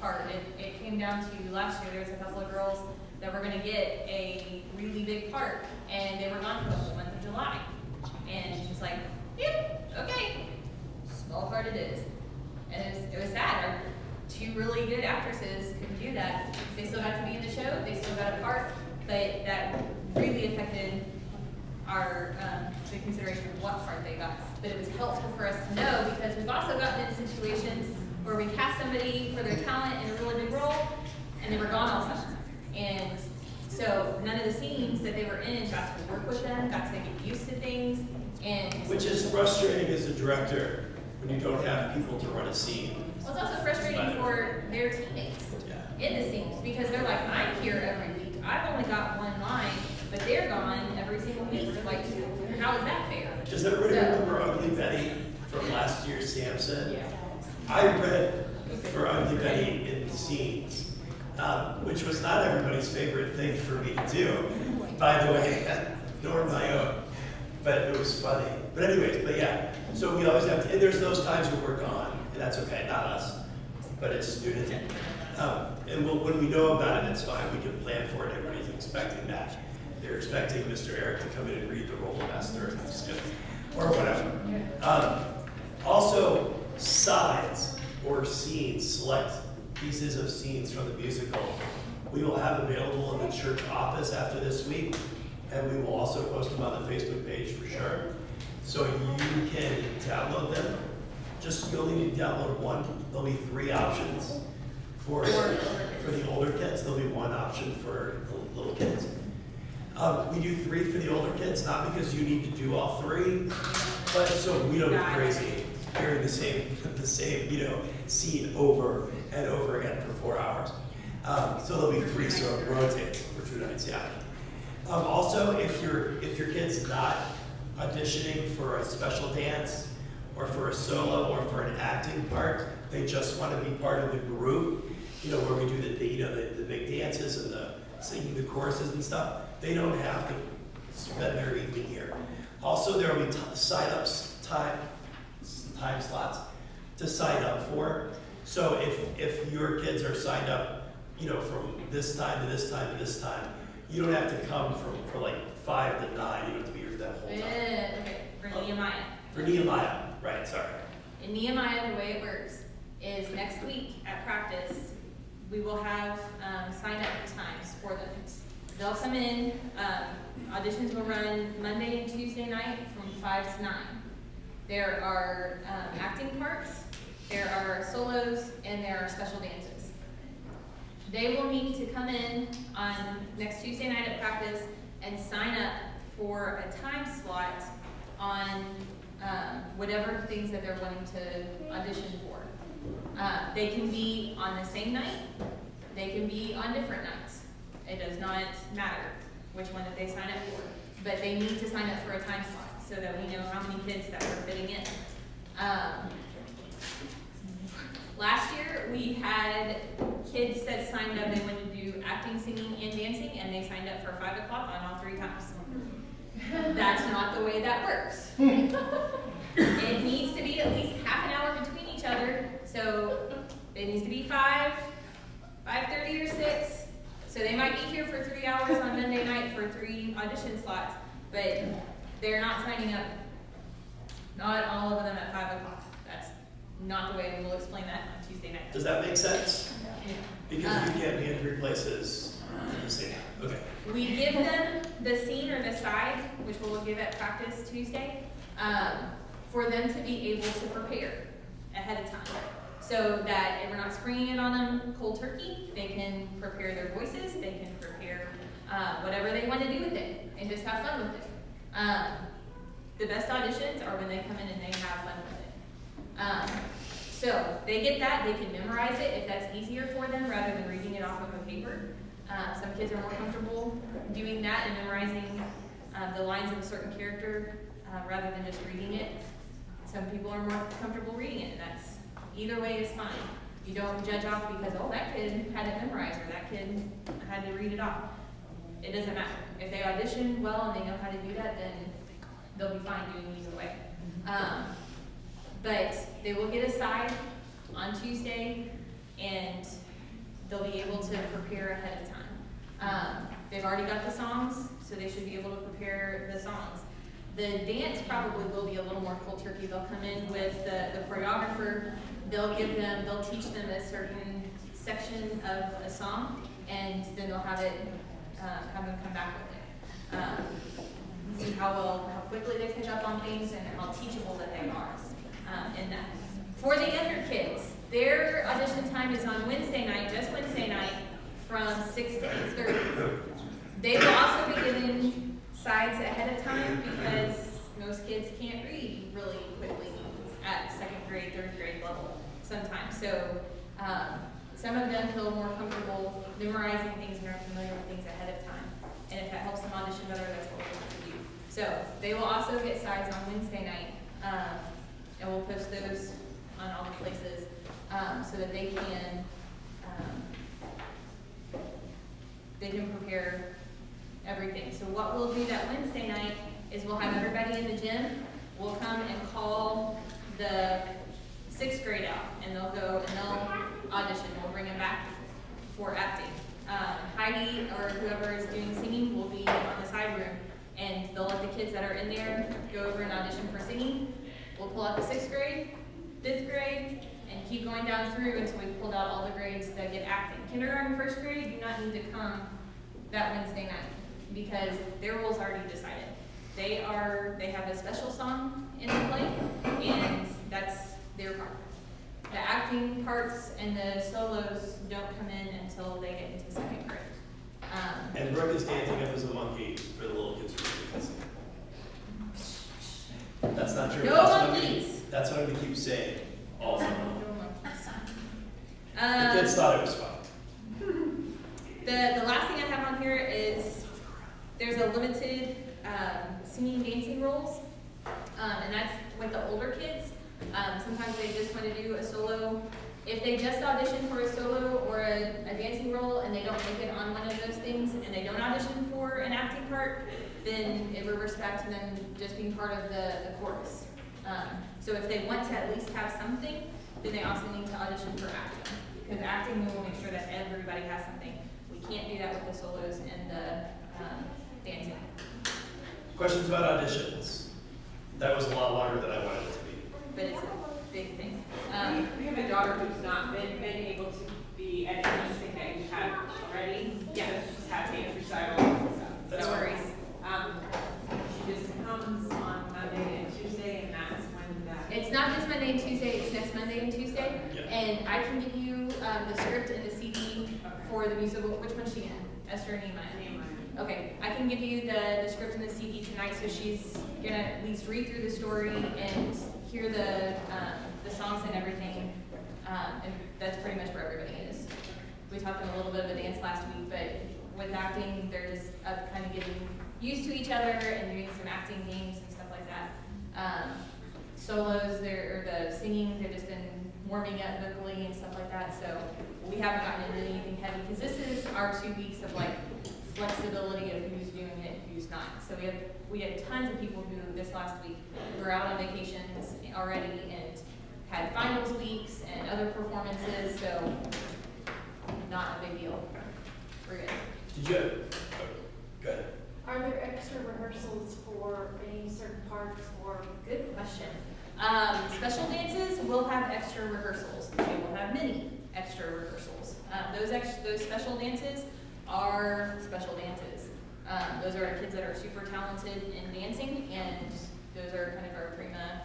part. It came down to last year, there was a couple of girls that were going to get a really big part, and they were gone for the whole month of July. And she's like, yep, okay, small part it is. And it was sad. Our 2 really good actresses couldn't do that. They still got to be in the show, they still got a part, but that really affected the consideration of what part they got. But it was helpful for us to know, because we've also gotten in situations where we cast somebody for their talent in a really big role, and they were gone all summer. And so none of the scenes that they were in got to work with them, got to get used to things, and which is frustrating as a director when you don't have people to run a scene. Well, it's also frustrating for their teammates in the scenes, because they're like, I'm here every week. I've only got 1 line, but they're gone every single week. Like, how is that fair? Does everybody remember Ugly Betty from last year's Samson? Yeah. I read for Ugly Betty in scenes, which was not everybody's favorite thing for me to do, by the way, nor my own. But it was funny. But anyways, yeah. So we always have to, and there's those times where we're gone, and that's okay, not us, but as students. And when we know about it, it's fine. We can plan for it. Everybody's expecting that. They're expecting Mr. Eric to come in and read the role of Esther, or whatever. Also, sides or scenes, select pieces of scenes from the musical, we will have available in the church office after this week, and we will also post them on the Facebook page for sure. So you can download them. You only need to download 1. There'll be 3 options for the older kids. There'll be 1 option for the little kids. We do 3 for the older kids, not because you need to do all 3, but so we don't get crazy hearing the same scene over and over again for 4 hours. So there'll be 3, so it rotates for 2 nights. Yeah. Also, if your kid's not auditioning for a special dance or for a solo or for an acting part. They just want to be part of the group, you know, where we do the big dances and the singing the choruses and stuff. They don't have to spend their evening here. Also, there will be sign-ups, time slots to sign up for. So if your kids are signed up, you know, from this time to this time to this time, you don't have to come for like 5 to 9. You don't have to be here for that whole time. Okay, for Nehemiah. For Nehemiah, right, sorry. In Nehemiah, the way it works is next week at practice, we will have sign-up times for them. They'll come in, auditions will run Monday and Tuesday night from 5 to 9. There are acting parts, there are solos, and there are special dances. They will need to come in on next Tuesday night at practice and sign up for a time slot on whatever things that they're wanting to audition for. They can be on the same night, they can be on different nights. It does not matter which one that they sign up for, but they need to sign up for a time slot so that we know how many kids that we're fitting in. Last year, we had kids that signed up, they wanted to do acting, singing, and dancing, and they signed up for 5 o'clock on all 3 times. That's not the way that works. It needs to be at least half an hour between each other, so it needs to be 5, 5:30 or 6. So they might be here for 3 hours on Monday night for 3 audition slots, but they're not signing up, not all of them at 5 o'clock. That's not the way, and we'll explain that on Tuesday night. Does that make sense? Yeah. Because you can't be in 3 places at the same time. Okay. We give them the scene or the side, which we'll give at practice Tuesday, for them to be able to prepare ahead of time. So that if we're not springing it on them cold turkey, they can prepare their voices, they can prepare whatever they want to do with it, and just have fun with it. The best auditions are when they come in and they have fun with it. So they get that, they can memorize it if that's easier for them rather than reading it off of a paper. Some kids are more comfortable doing that and memorizing the lines of a certain character rather than just reading it. Some people are more comfortable reading it, and that's either way is fine. You don't judge off because, oh, that kid had it memorized or that kid had to read it off. It doesn't matter. If they audition well and they know how to do that, then they'll be fine doing either way. But they will get a side on Tuesday and they'll be able to prepare ahead of time. They've already got the songs, so they should be able to prepare the songs. The dance probably will be a little more cold turkey. They'll come in with the choreographer. They'll teach them a certain section of a song, and then they'll have them come back with it. See how quickly they pick up on things and how teachable that they are in that. For the younger kids, their audition time is on Wednesday night, just Wednesday night, from 6 to 8:30. They will also be given sides ahead of time because most kids can't read really quickly at 2nd grade, 3rd grade level sometimes. So some of them feel more comfortable memorizing things and are familiar with things ahead of time. And if that helps them audition better, that's what we want to do. So they will also get sides on Wednesday night, and we'll post those on all the places so that they can prepare everything. So what we'll do that Wednesday night is we'll have everybody in the gym. We'll come and call the 6th grade out, and they'll go and they'll audition. We'll bring them back for acting. Heidi or whoever is doing singing will be on the side room, and they'll let the kids that are in there go over and audition for singing. We'll pull out the 6th grade, 5th grade, and keep going down through until we've pulled out all the grades that get acting. Kindergarten, 1st grade do not need to come that Wednesday night because their role's already decided. They have a special song in the play, and that's their part. The acting parts and the solos don't come in until they get into 2nd grade. And Brooke is dancing up as a monkey for the little kids. That's not true. No That's monkeys. That's what I'm going to keep saying all summer. No monkeys. The kids thought it was fun. The last thing I have on here is there's a limited singing, dancing roles And that's with the older kids. Sometimes they just want to do a solo. If they just audition for a solo or a dancing role and they don't make it on one of those things and they don't audition for an acting part, then it reverts back to them just being part of the chorus. So if they want to at least have something, then they also need to audition for acting. Because acting, we will make sure that everybody has something. We can't do that with the solos and the dancing. Questions about auditions? That was a lot longer than I wanted it to be. But it's a big thing. We have a daughter who's not been able to be at anything that you had already. Yeah. She's had dance recital and stuff. That's No So, worries. she just comes on Monday and Tuesday, and that's when It's not this Monday and Tuesday, it's next Monday and Tuesday. Yeah. And I can give you the script and the CD for the musical. Which one's she in? Esther or Nehemiah? Okay, I can give you the script and the CD tonight, so she's gonna at least read through the story and hear the songs and everything. And that's pretty much where everybody is. We talked in a little bit of a dance last week, but with acting, they're just kind of getting used to each other and doing some acting games and stuff like that. Solos, or the singing, they've just been warming up vocally and stuff like that. So we haven't gotten into anything heavy because this is our 2 weeks of like flexibility of who's doing it, who's not. So we had tons of people who this last week were out on vacations already and had finals weeks and other performances. So not a big deal. We're good. Did you? Oh, go ahead. Are there extra rehearsals for any certain parts or? Good question. Special dances will have extra rehearsals. They will have many extra rehearsals. Those special dances are special dances. Those are kids that are super talented in dancing, and those are kind of our prima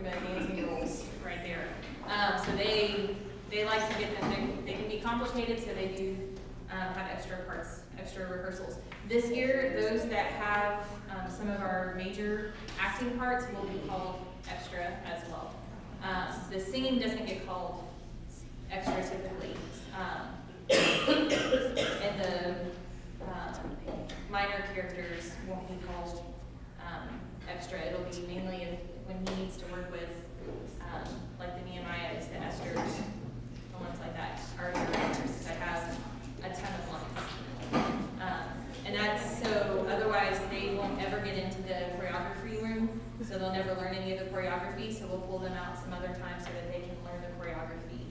dancing roles right there. So they like to get them. They can be complicated, so they do have extra parts, extra rehearsals. This year, those that have some of our major acting parts will be called extra as well. The singing doesn't get called extra typically. And the minor characters won't be called extra. It'll be mainly when he needs to work with like the Nehemiahs, the Esthers, the ones like that, are actors that have a ton of lines. And that's so, otherwise they won't ever get into the choreography room, so they'll never learn any of the choreography, so we'll pull them out some other time so that they can learn the choreography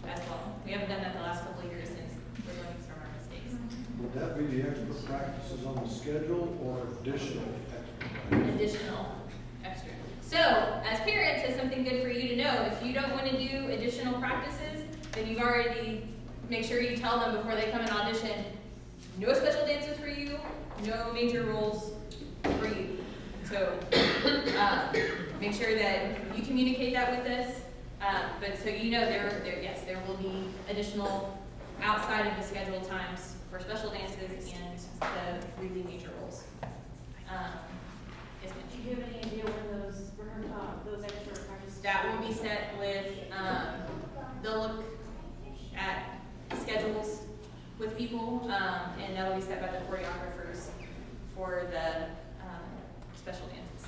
as well. We haven't done that the last couple of years since we're learning from our mistakes. Would that be the extra practices on the schedule or additional extra? Additional extra. So, as parents, it's something good for you to know. If you don't want to do additional practices, then you've already, make sure you tell them before they come and audition, no special dances for you, no major roles for you. So, make sure that you communicate that with us. But so you know yes, there will be additional outside of the scheduled times for special dances and the really major roles. Yes, ma'am. Do you have any idea when those extra practices? That will be set with, they'll look at schedules with people, and that'll be set by the choreographers for the special dances.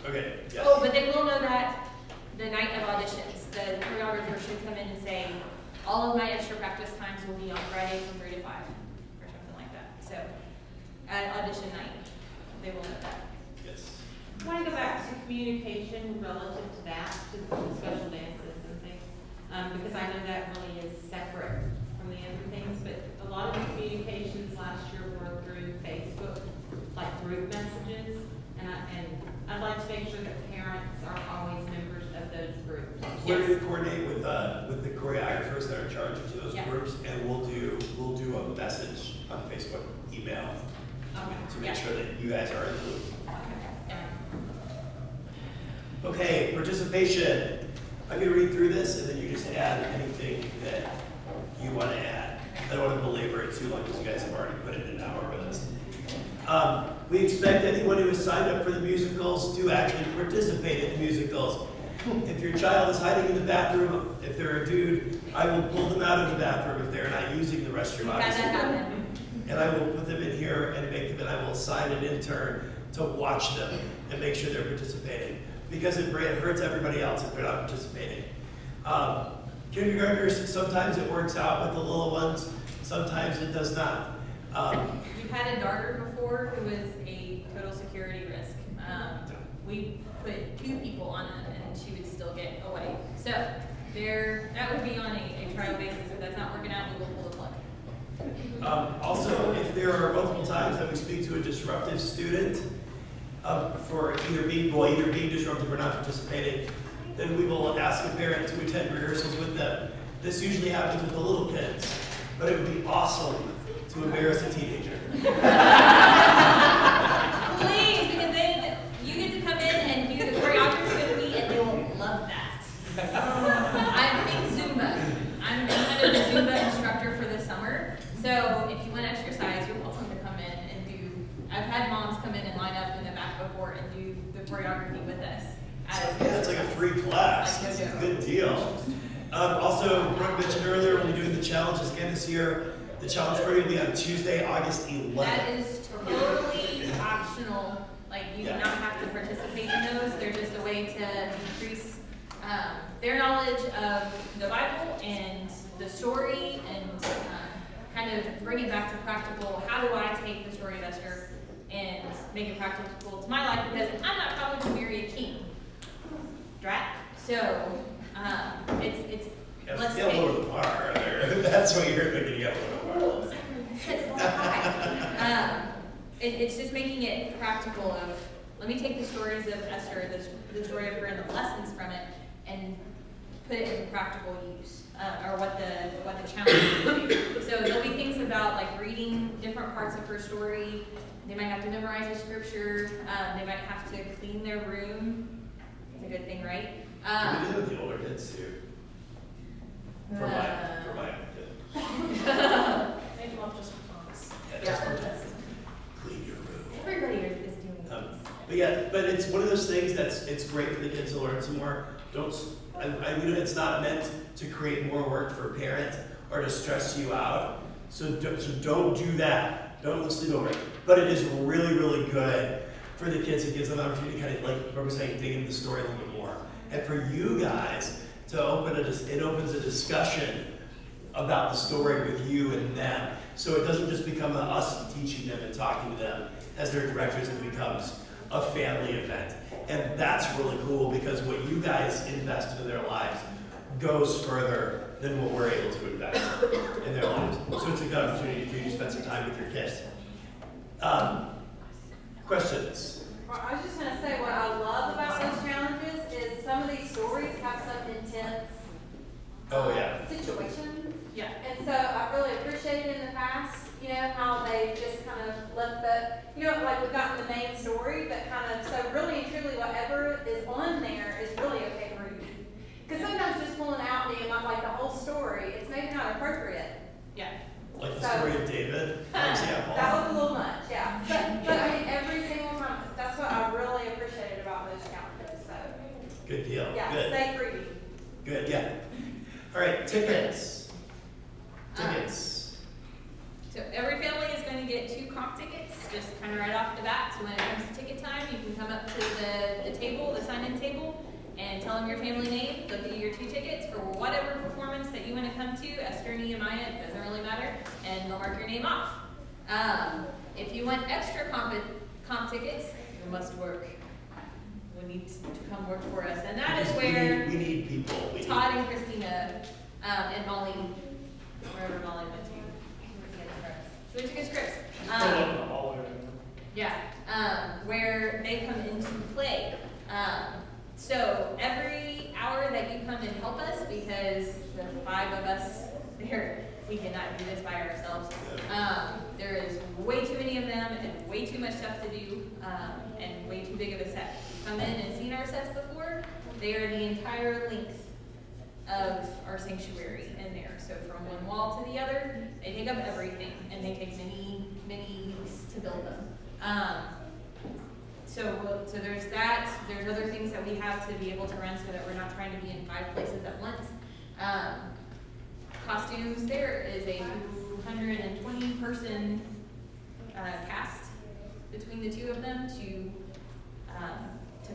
Okay. Yes. Oh, but they will know that the night of auditions, the choreographer should come in and say, all of my extra practice times will be on Friday from 3 to 5, or something like that. So, at audition night, they will know that. Yes. I want to go back to communication relative to that, to the special dances and things, because I know that really is separate from the other things, but a lot of the communications last year were through Facebook, like group messages, and I'd like to make sure that parents are always members of those groups. We're going to coordinate with the choreographers that are in charge of those groups, and we'll do a message on Facebook, email, to make sure that you guys are in the loop. Okay, participation. I'm going to read through this, and then you just add anything that you want to add. I don't want to belabor it too long because you guys have already put in an hour with us. We expect anyone who has signed up for the musicals to actually participate in the musicals. If your child is hiding in the bathroom, if they're a dude, I will pull them out of the bathroom if they're not using the restroom. Had that happen. and I will put them in here and make them, and I will assign an intern to watch them and make sure they're participating. Because it hurts everybody else if they're not participating. Kindergartners, sometimes it works out with the little ones, sometimes it does not. We've had a darter before who was a total security risk. We put 2 people on it and she would still get away. So that would be on a trial basis. If that's not working out, we will pull the plug. Also, if there are multiple times that we speak to a disruptive student for either being disruptive or not participating, then we will ask a parent to attend rehearsals with them. This usually happens with the little kids, but it would be awesome to embarrass a teenager. Please, because then you get to come in and do the choreography with me and they will love that. I'm big Zumba. I'm kind of the Zumba instructor for the summer. So if you want to exercise, you're welcome to come in and do. I've had moms come in and line up in the back before and do the choreography with us. That's like a free class. It's a good deal. Also, Brooke mentioned earlier, we'll be doing the challenges again this year. The challenge party will be on Tuesday, August 11th. That is totally optional. Like, you do not have to participate in those. They're just a way to increase their knowledge of the Bible and the story and kind of bring it back to practical. How do I take the story of Esther and make it practical to my life? Because I'm not probably going to marry a king. Drat. So, it's let's get a little bar there. That's what you're thinking, get a little bar. It's just making it practical of, let me take the stories of Esther, the story of her and the lessons from it, and put it into practical use, or what the challenge will be. So there'll be things about like reading different parts of her story. They might have to memorize a scripture. They might have to clean their room. It's a good thing, right? We do it with the older kids too. For my kid. Maybe not just for Thomas. Yeah, just for kids. Clean your room. Everybody is doing this. But it's one of those things it's great for the kids to learn some more. It's not meant to create more work for parents or to stress you out. So don't do that. Don't listen over it. But it is really, really good for the kids. It gives them an opportunity to kind of, like Brooke was saying, dig into the story a little bit more. And for you guys to it opens a discussion about the story with you and them. So it doesn't just become us teaching them and talking to them as their directors. It becomes a family event. And that's really cool because what you guys invest into their lives goes further than what we're able to invest in their lives. So it's a good opportunity for you to spend some time with your kids. Questions? Well, I was just going to say what I love about those challenges is some of these stories have some intense situations. Yeah. And so I've really appreciated in the past, you know, how they just kind of left the, you know, like we've gotten the main story, but kind of, so really and truly whatever is on there is really okay to read. Because sometimes just pulling out like the whole story, it's maybe not appropriate. Yeah. Like the story of David, for example. That was a little much, yeah. But I mean, every single time, that's what I really appreciated about those challenges, so. Good deal. Yeah, Good. safe reading. Good, yeah. All right, tickets. So every family is going to get 2 comp tickets, just kind of right off the bat. So when it comes to ticket time, you can come up to the table, the sign-in table, and tell them your family name. They'll give you your 2 tickets for whatever performance that you want to come to. Esther, Nehemiah, it doesn't really matter, and they'll mark your name off. If you want extra comp tickets, you must work. We need to come work for us, and that is where we need people. Todd and Christina and Molly, wherever Molly went to. So we took his scripts. Where they come into play. So every hour that you come and help us, because the 5 of us here, we cannot do this by ourselves. There is way too many of them and way too much stuff to do and way too big of a set. If you come in and seen our sets before, they are the entire length of our sanctuary in there. So from one wall to the other, they take up everything, and they take many, many weeks to build them. So there's that. There's other things that we have to be able to run so that we're not trying to be in 5 places at once. Costumes, there is a 220-person cast between the two of them to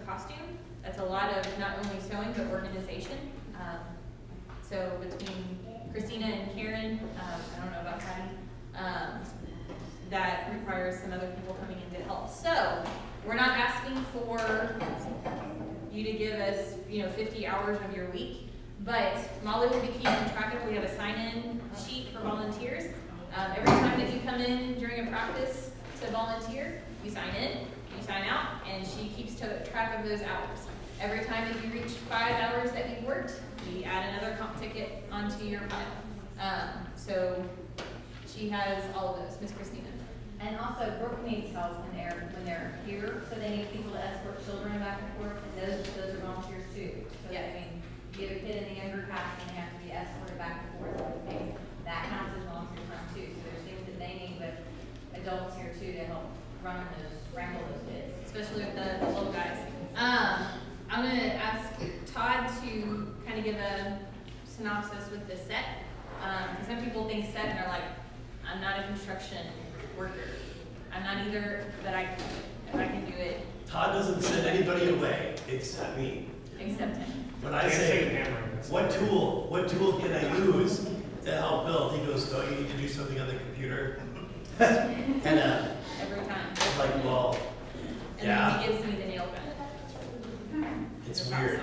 costume. That's a lot of not only sewing, but organization. So between Christina and Karen, I don't know about Patty, that requires some other people coming in to help. So we're not asking for you to give us, 50 hours of your week, but Molly will be keeping track of it. We have a sign-in sheet for volunteers. Every time that you come in during a practice to volunteer, you sign in, you sign out, and she keeps track of those hours. Every time that you reach 5 hours that you've worked, we add another comp ticket onto your file. So she has all of those, Miss Christina. And also, Brooke needs help when they're here, so they need people to escort children back and forth, and those are volunteers too. So Yeah. I mean, you get a kid in the younger class and they have to be escorted back and forth, and that counts as volunteer time too. So there's things that they need with adults here too to help wrangle those kids. Especially with the little guys. I'm gonna ask Todd to kind of give a synopsis with the set. Because some people think set and they're like, I'm not a construction worker. I'm not either, but I can do it. Todd doesn't send anybody away except me. Except him. When I say, what tool can I use to help build? He goes, don't you need to do something on the computer? And Every time. I'm like, well, And yeah. then he gives me the nail gun. It's weird.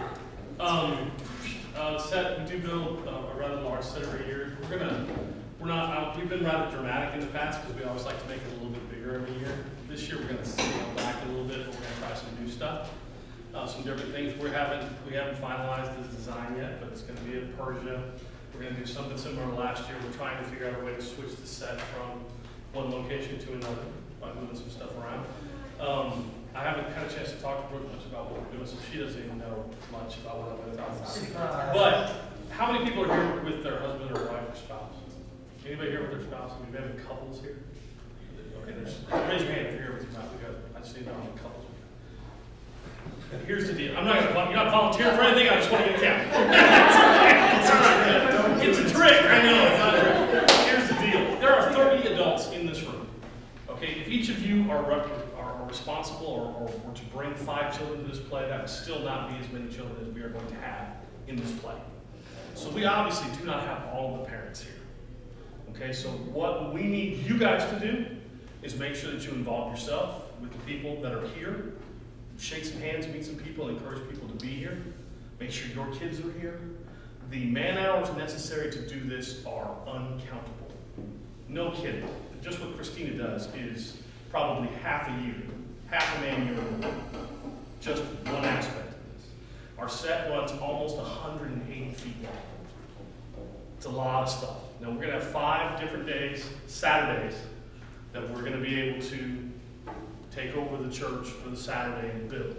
Set, we do build a rather large set every year. We've been rather dramatic in the past because we always like to make it a little bit bigger every year. This year we're going to scale back a little bit, but we're going to try some new stuff. Some different things. We haven't finalized the design yet, but it's going to be at Persia. We're going to do something similar to last year. We're trying to figure out a way to switch the set from one location to another by moving some stuff around. I haven't had a chance to talk to Brooke much about what we're doing, so she doesn't even know much about what I'm going to talk about. But how many people are here with their husband or wife or spouse? Anybody here with their spouse? I mean, we have any couples here? Okay, raise your hand if you're here with your spouse. I just need to know how many couples we got. And here's the deal. You're not volunteering for anything. I just want to get count. It's a trick. I know it's not a trick. Here's the deal. There are 30 adults in this room. Okay, if each of you are responsible or were to bring 5 children to this play, that would still not be as many children as we are going to have in this play. So we obviously do not have all of the parents here. Okay, so what we need you guys to do is make sure that you involve yourself with the people that are here. Shake some hands, meet some people, encourage people to be here. Make sure your kids are here. The man hours necessary to do this are uncountable. No kidding. Just what Christina does is probably half a year, half a man year, just one aspect of this. Our set runs almost 180 feet long. It's a lot of stuff. Now we're going to have 5 different days, Saturdays, that we're going to be able to take over the church for the Saturday and build.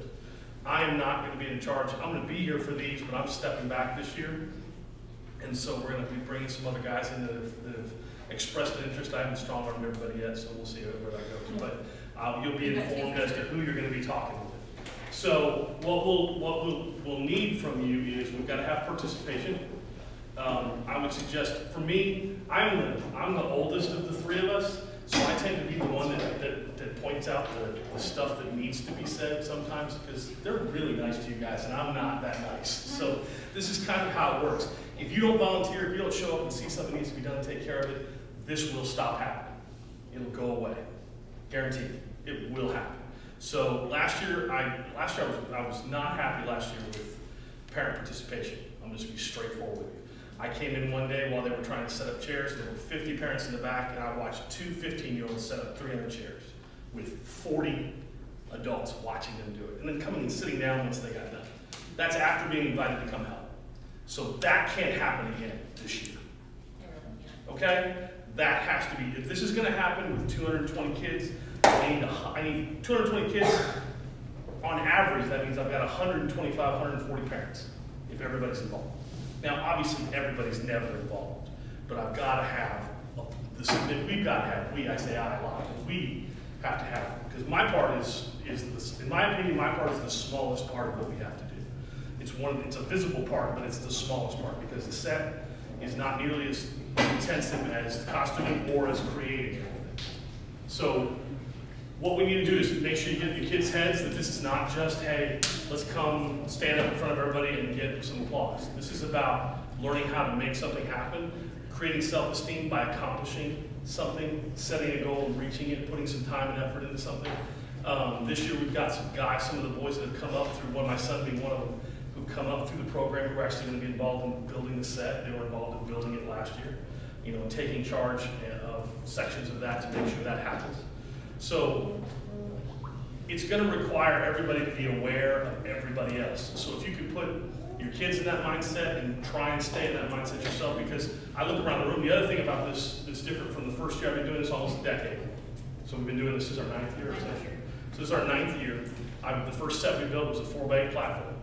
I am not going to be in charge. I'm going to be here for these, but I'm stepping back this year. And so we're going to be bringing some other guys in that have expressed an interest. I haven't strong-armed everybody yet, so we'll see where that goes. But you'll be informed as to who you're going to be talking with. So what we'll need from you is we've got to have participation. I would suggest, for me, I'm the oldest of the 3 of us, so I tend to be the one that points out the stuff that needs to be said sometimes, because they're really nice to you guys, and I'm not that nice. So this is kind of how it works. If you don't volunteer, if you don't show up and see something needs to be done and take care of it, this will stop happening. It'll go away. Guaranteed. It will happen. So last year I was not happy last year with parent participation. I'm just going to be straightforward with you. I came in one day while they were trying to set up chairs. There were 50 parents in the back, and I watched 2 15-year-olds set up 300 chairs with 40 adults watching them do it, and then coming and sitting down once they got done. That's after being invited to come help. So that can't happen again this year. Okay? That has to be, if this is going to happen with 220 kids, I need 220 kids. On average, that means I've got 125, 140 parents if everybody's involved. Now, obviously, everybody's never involved, but I've got to have we've got to have, I say I a lot, but we have to have, because my part is in my opinion, my part is the smallest part of what we have to do. It's a visible part, but it's the smallest part, because the set is not nearly as intensive as costuming or as creating everything. So what we need to do is make sure you get in the kids' heads that this is not just, hey, let's come stand up in front of everybody and get some applause. This is about learning how to make something happen, creating self-esteem by accomplishing something, setting a goal and reaching it, putting some time and effort into something. This year we've got some guys, some of the boys that have come up through, my son being one of them, who've come up through the program who are actually going to be involved in building the set. They were involved in building it last year, you know, taking charge of sections of that to make sure that happens. So it's going to require everybody to be aware of everybody else. So if you could put your kids in that mindset and try and stay in that mindset yourself, because I look around the room, the other thing about this that's different from the first year, I've been doing this almost a decade. So we've been doing this, our 9th year or so. So this is our 9th year. The first set we built was a 4x8 platform.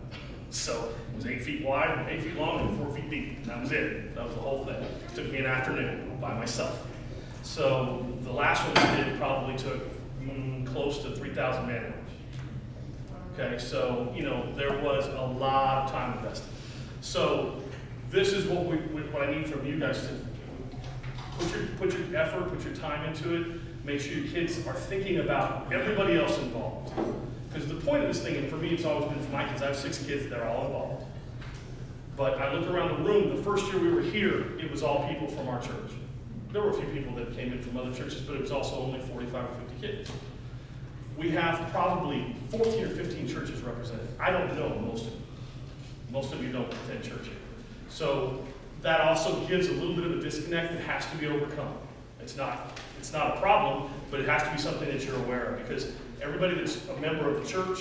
So it was 8 feet wide, 8 feet long, and 4 feet deep. That was it. That was the whole thing. It took me an afternoon by myself. So the last one we did probably took close to 3,000 man hours. Okay, so, you know, there was a lot of time invested. So this is what I need from you guys to put your effort, put your time into it. Make sure your kids are thinking about everybody else involved. Because the point of this thing, and for me it's always been for my kids, I have 6 kids, they're all involved. But I look around the room, the first year we were here, it was all people from our church. There were a few people that came in from other churches, but it was also only 45 or 50 kids. We have probably 14 or 15 churches represented. I don't know most of you. Most of you don't attend church here. So that also gives a little bit of a disconnect that has to be overcome. It's not a problem, but it has to be something that you're aware of, because everybody that's a member of the church,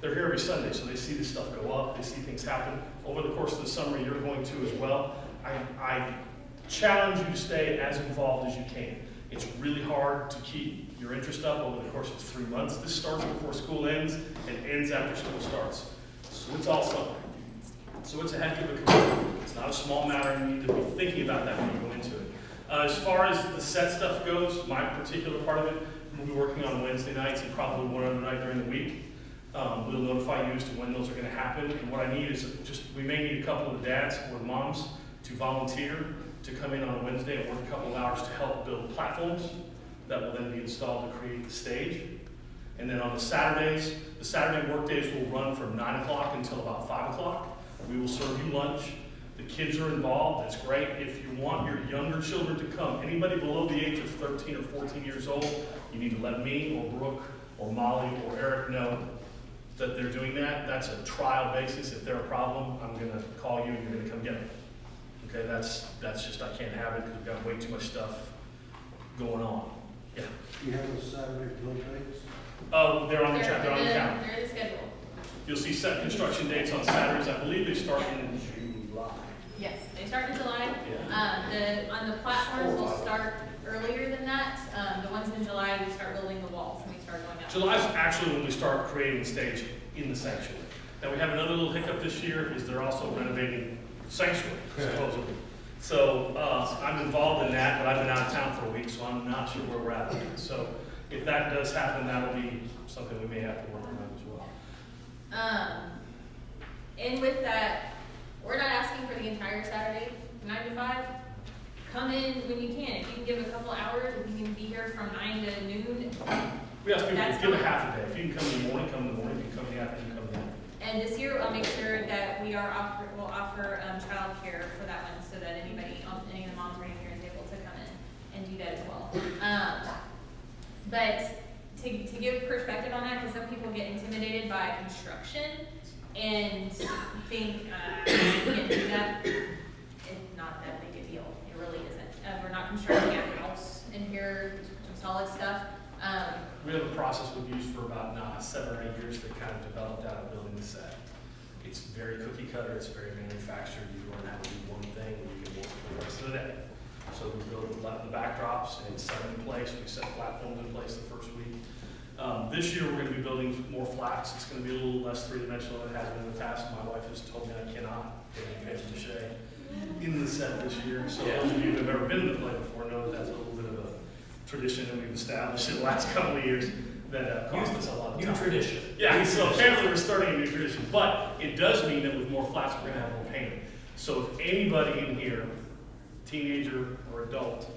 they're here every Sunday, so they see this stuff go up, they see things happen. Over the course of the summer, you're going to as well. I challenge you to stay as involved as you can. It's really hard to keep your interest up over the course of 3 months. This starts before school ends and ends after school starts. So it's all summer. So it's a heck of a commitment. It's not a small matter, and you need to be thinking about that when you go into it. As far as the set stuff goes, my particular part of it, we'll be working on Wednesday nights and probably one other night during the week. We'll notify you as to when those are going to happen. And what I need is we may need a couple of the dads or the moms to volunteer to come in on a Wednesday and work a couple of hours to help build platforms that will then be installed to create the stage. And then on the Saturdays, the Saturday work days will run from 9 o'clock until about 5 o'clock. We will serve you lunch. The kids are involved, that's great. If you want your younger children to come, anybody below the age of 13 or 14 years old, you need to let me or Brooke or Molly or Eric know that they're doing that. That's a trial basis. If they're a problem, I'm going to call you and you're going to come get them. Okay, that's just, I can't have it because we've got way too much stuff going on. Yeah. Do you have those Saturday build dates? Oh, they're on the calendar. They're in the schedule. You'll see set construction dates on Saturdays. I believe they start in July. Yes, they start in July. Yeah. On the platforms, we'll start earlier than that. The ones in July, we start building the walls and we start going out. July is actually when we start creating the stage in the sanctuary. Now we have another little hiccup this year, is they're also renovating the sanctuary, supposedly. So I'm involved in that, but I've been out of town for a week, so I'm not sure where we're at with it. So if that does happen, that'll be something we may have to work on as well. And with that, we're not asking for the entire Saturday, 9 to 5. Come in when you can. If you can give a couple hours, if you can be here from 9 to noon. We ask people to That's give a fine. half a day. If you can come in the morning, come in the morning. If you can come in the afternoon, come in the afternoon. And this year, I'll make sure that we'll offer childcare for that one, so that any of the moms right here is able to come in and do that as well. But to give perspective on that, because some people get intimidated by construction and think we can do that. It's not that big a deal. It really isn't. We're not constructing a house in here, some solid stuff. We have a process we've used for about 7 or 8 years that kind of developed out of building the set. It's very cookie cutter, it's very manufactured. You learn how to do one thing and you can work for the rest of the day. So we build the backdrops and set them in place. We set platforms in place the first week. This year we're going to be building more flats. It's going to be a little less three-dimensional than it has been in the past. My wife has told me I cannot get any papier-mâché in the set this year. So those of you who have ever been in the play before know that that's a little bit of a tradition that we've established in the last couple of years that cost us a lot of time. New tradition. Yeah, so apparently we're starting a new tradition. But it does mean that with more flats, we're going to have more painting. So if anybody in here, teenager or adult,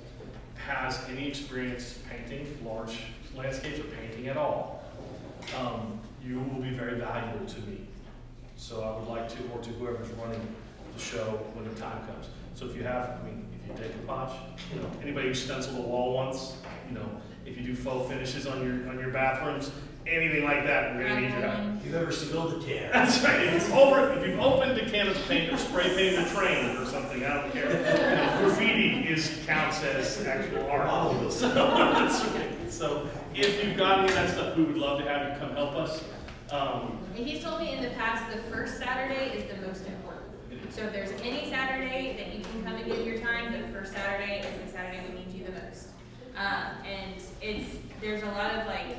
has any experience painting large landscapes or painting at all, you will be very valuable to me. So I would like to, or to whoever's running the show when the time comes. So if you have, I mean, if you decoupage, you know, anybody who stenciled a wall once, you know, if you do faux finishes on your bathrooms, anything like that, we're gonna need your help. If you've ever spilled a can. That's right. If you've opened a can of paint or spray painted a train or something, I don't care. You know, graffiti counts as actual art. So, that's right. So if you've got any of that stuff, we would love to have you come help us. He's told me in the past the first Saturday is the most important. So if there's any Saturday that you can come and give your time, the first Saturday is the Saturday we need you the most. And there's a lot of like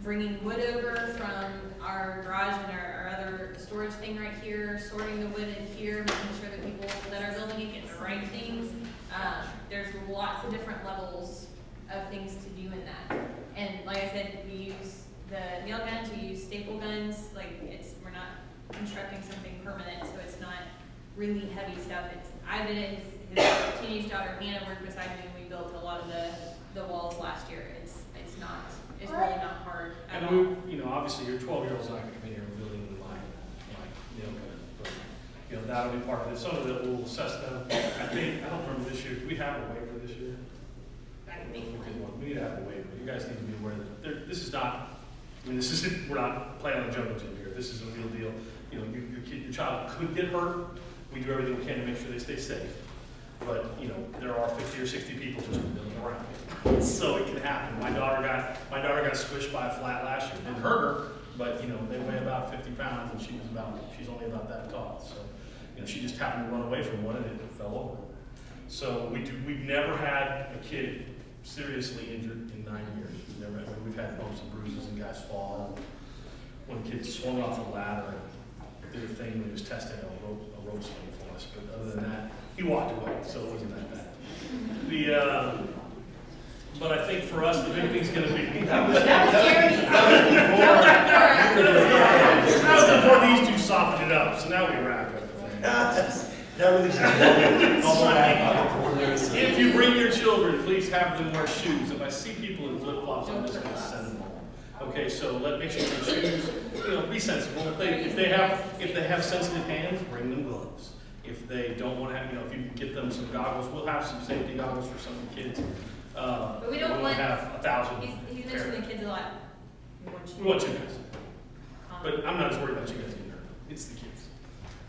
bringing wood over from our garage and our other storage thing right here, sorting the wood in here, making sure that people that are building it get the right things. There's lots of different levels of things to do in that. And like I said, we use the nail guns, we use staple guns, like we're not constructing something permanent, so it's not really heavy stuff. I did it, his teenage daughter Hannah worked beside me and we built a lot of the walls last year. It's really not hard at all. And you know, obviously your 12-year-old's not gonna come in here and building my nail gun, but you know, that'll be part of it. Some of it we'll assess them. I don't remember this year, do we have a waiver this year? We need to have a waiver. You guys need to be aware that this is not, I mean, this isn't, we're not playing on the jungle gym here. This is a real deal. You know, your child could get hurt. We do everything we can to make sure they stay safe. But, you know, there are 50 or 60 people just milling around. So it can happen. My daughter got squished by a flat last year. It didn't hurt her, but, you know, they weigh about 50 pounds and she's only about that tall. So, you know, she just happened to run away from one and it fell over. So we've never had a kid seriously injured in 9 years. We've had bumps and bruises and guys fall. One kid swung off a ladder and did a thing when he was testing a rope swing for us. But other than that, he walked away, so it wasn't that bad. But I think for us, the big thing's going to be that was before these two softened it up. So now we wrap it. If you bring your children, please have them wear shoes. If I see people in flip-flops, I'm just going to send them home. Okay, so make sure your shoes, you know, be sensible. If they have sensitive hands, bring them gloves. If they don't want to have, you know, if you get them some goggles, we'll have some safety goggles for some of the kids. But we don't want have 1,000. He's mentioning the kids a lot. We want you guys. But I'm not as worried about you guys getting hurt. It's the kids.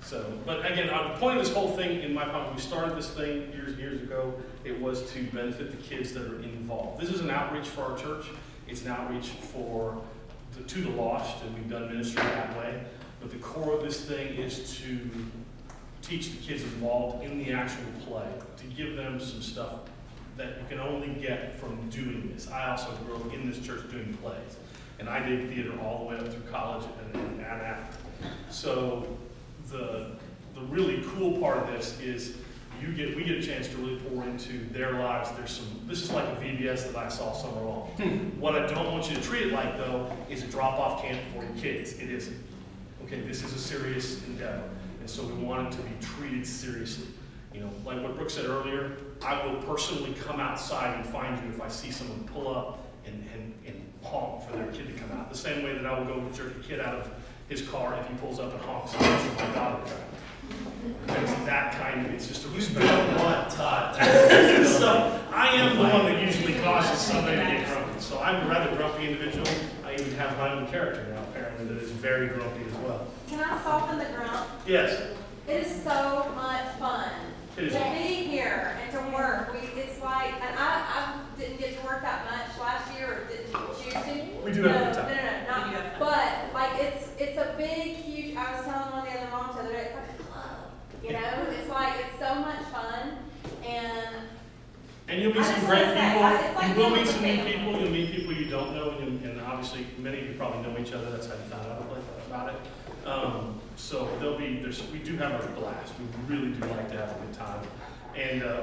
So, but again, the point of this whole thing, in my point, we started this thing years ago, it was to benefit the kids that are involved. This is an outreach for our church. It's an outreach to the lost, and we've done ministry that way. But the core of this thing is to teach the kids involved in the actual play, to give them some stuff that you can only get from doing this. I also grew up in this church doing plays, and I did theater all the way up through college and after. So the really cool part of this is we get a chance to really pour into their lives. This is like a VBS that I saw somewhere along. What I don't want you to treat it like, though, is a drop-off camp for your kids. It isn't. Okay, this is a serious endeavor, and so we want it to be treated seriously. You know, like what Brooke said earlier, I will personally come outside and find you if I see someone pull up and honk for their kid to come out. The same way that I will go jerk a kid out of his car if he pulls up and honks for my daughter to drive. It's that kind of, it's just a respect. You don't want Todd. So I am the one that usually causes somebody to get grumpy. So I'm a rather grumpy individual. I even have my own character now, apparently, that is very grumpy as well. Can I soften the grump? Yes. It is so much fun It is. to be here and to work. It's like, and I didn't get to work that much last year, or didn't choose to. We do have a good time. No, but like it's a big, huge. I was telling one of the other moms the other day, it's like a club. You know, it's so much fun, and you'll meet some great people. You will meet some new people. You'll meet people you don't know, and obviously many of you probably know each other. That's how you found out about it. So we do have a blast. We really do like to have a good time,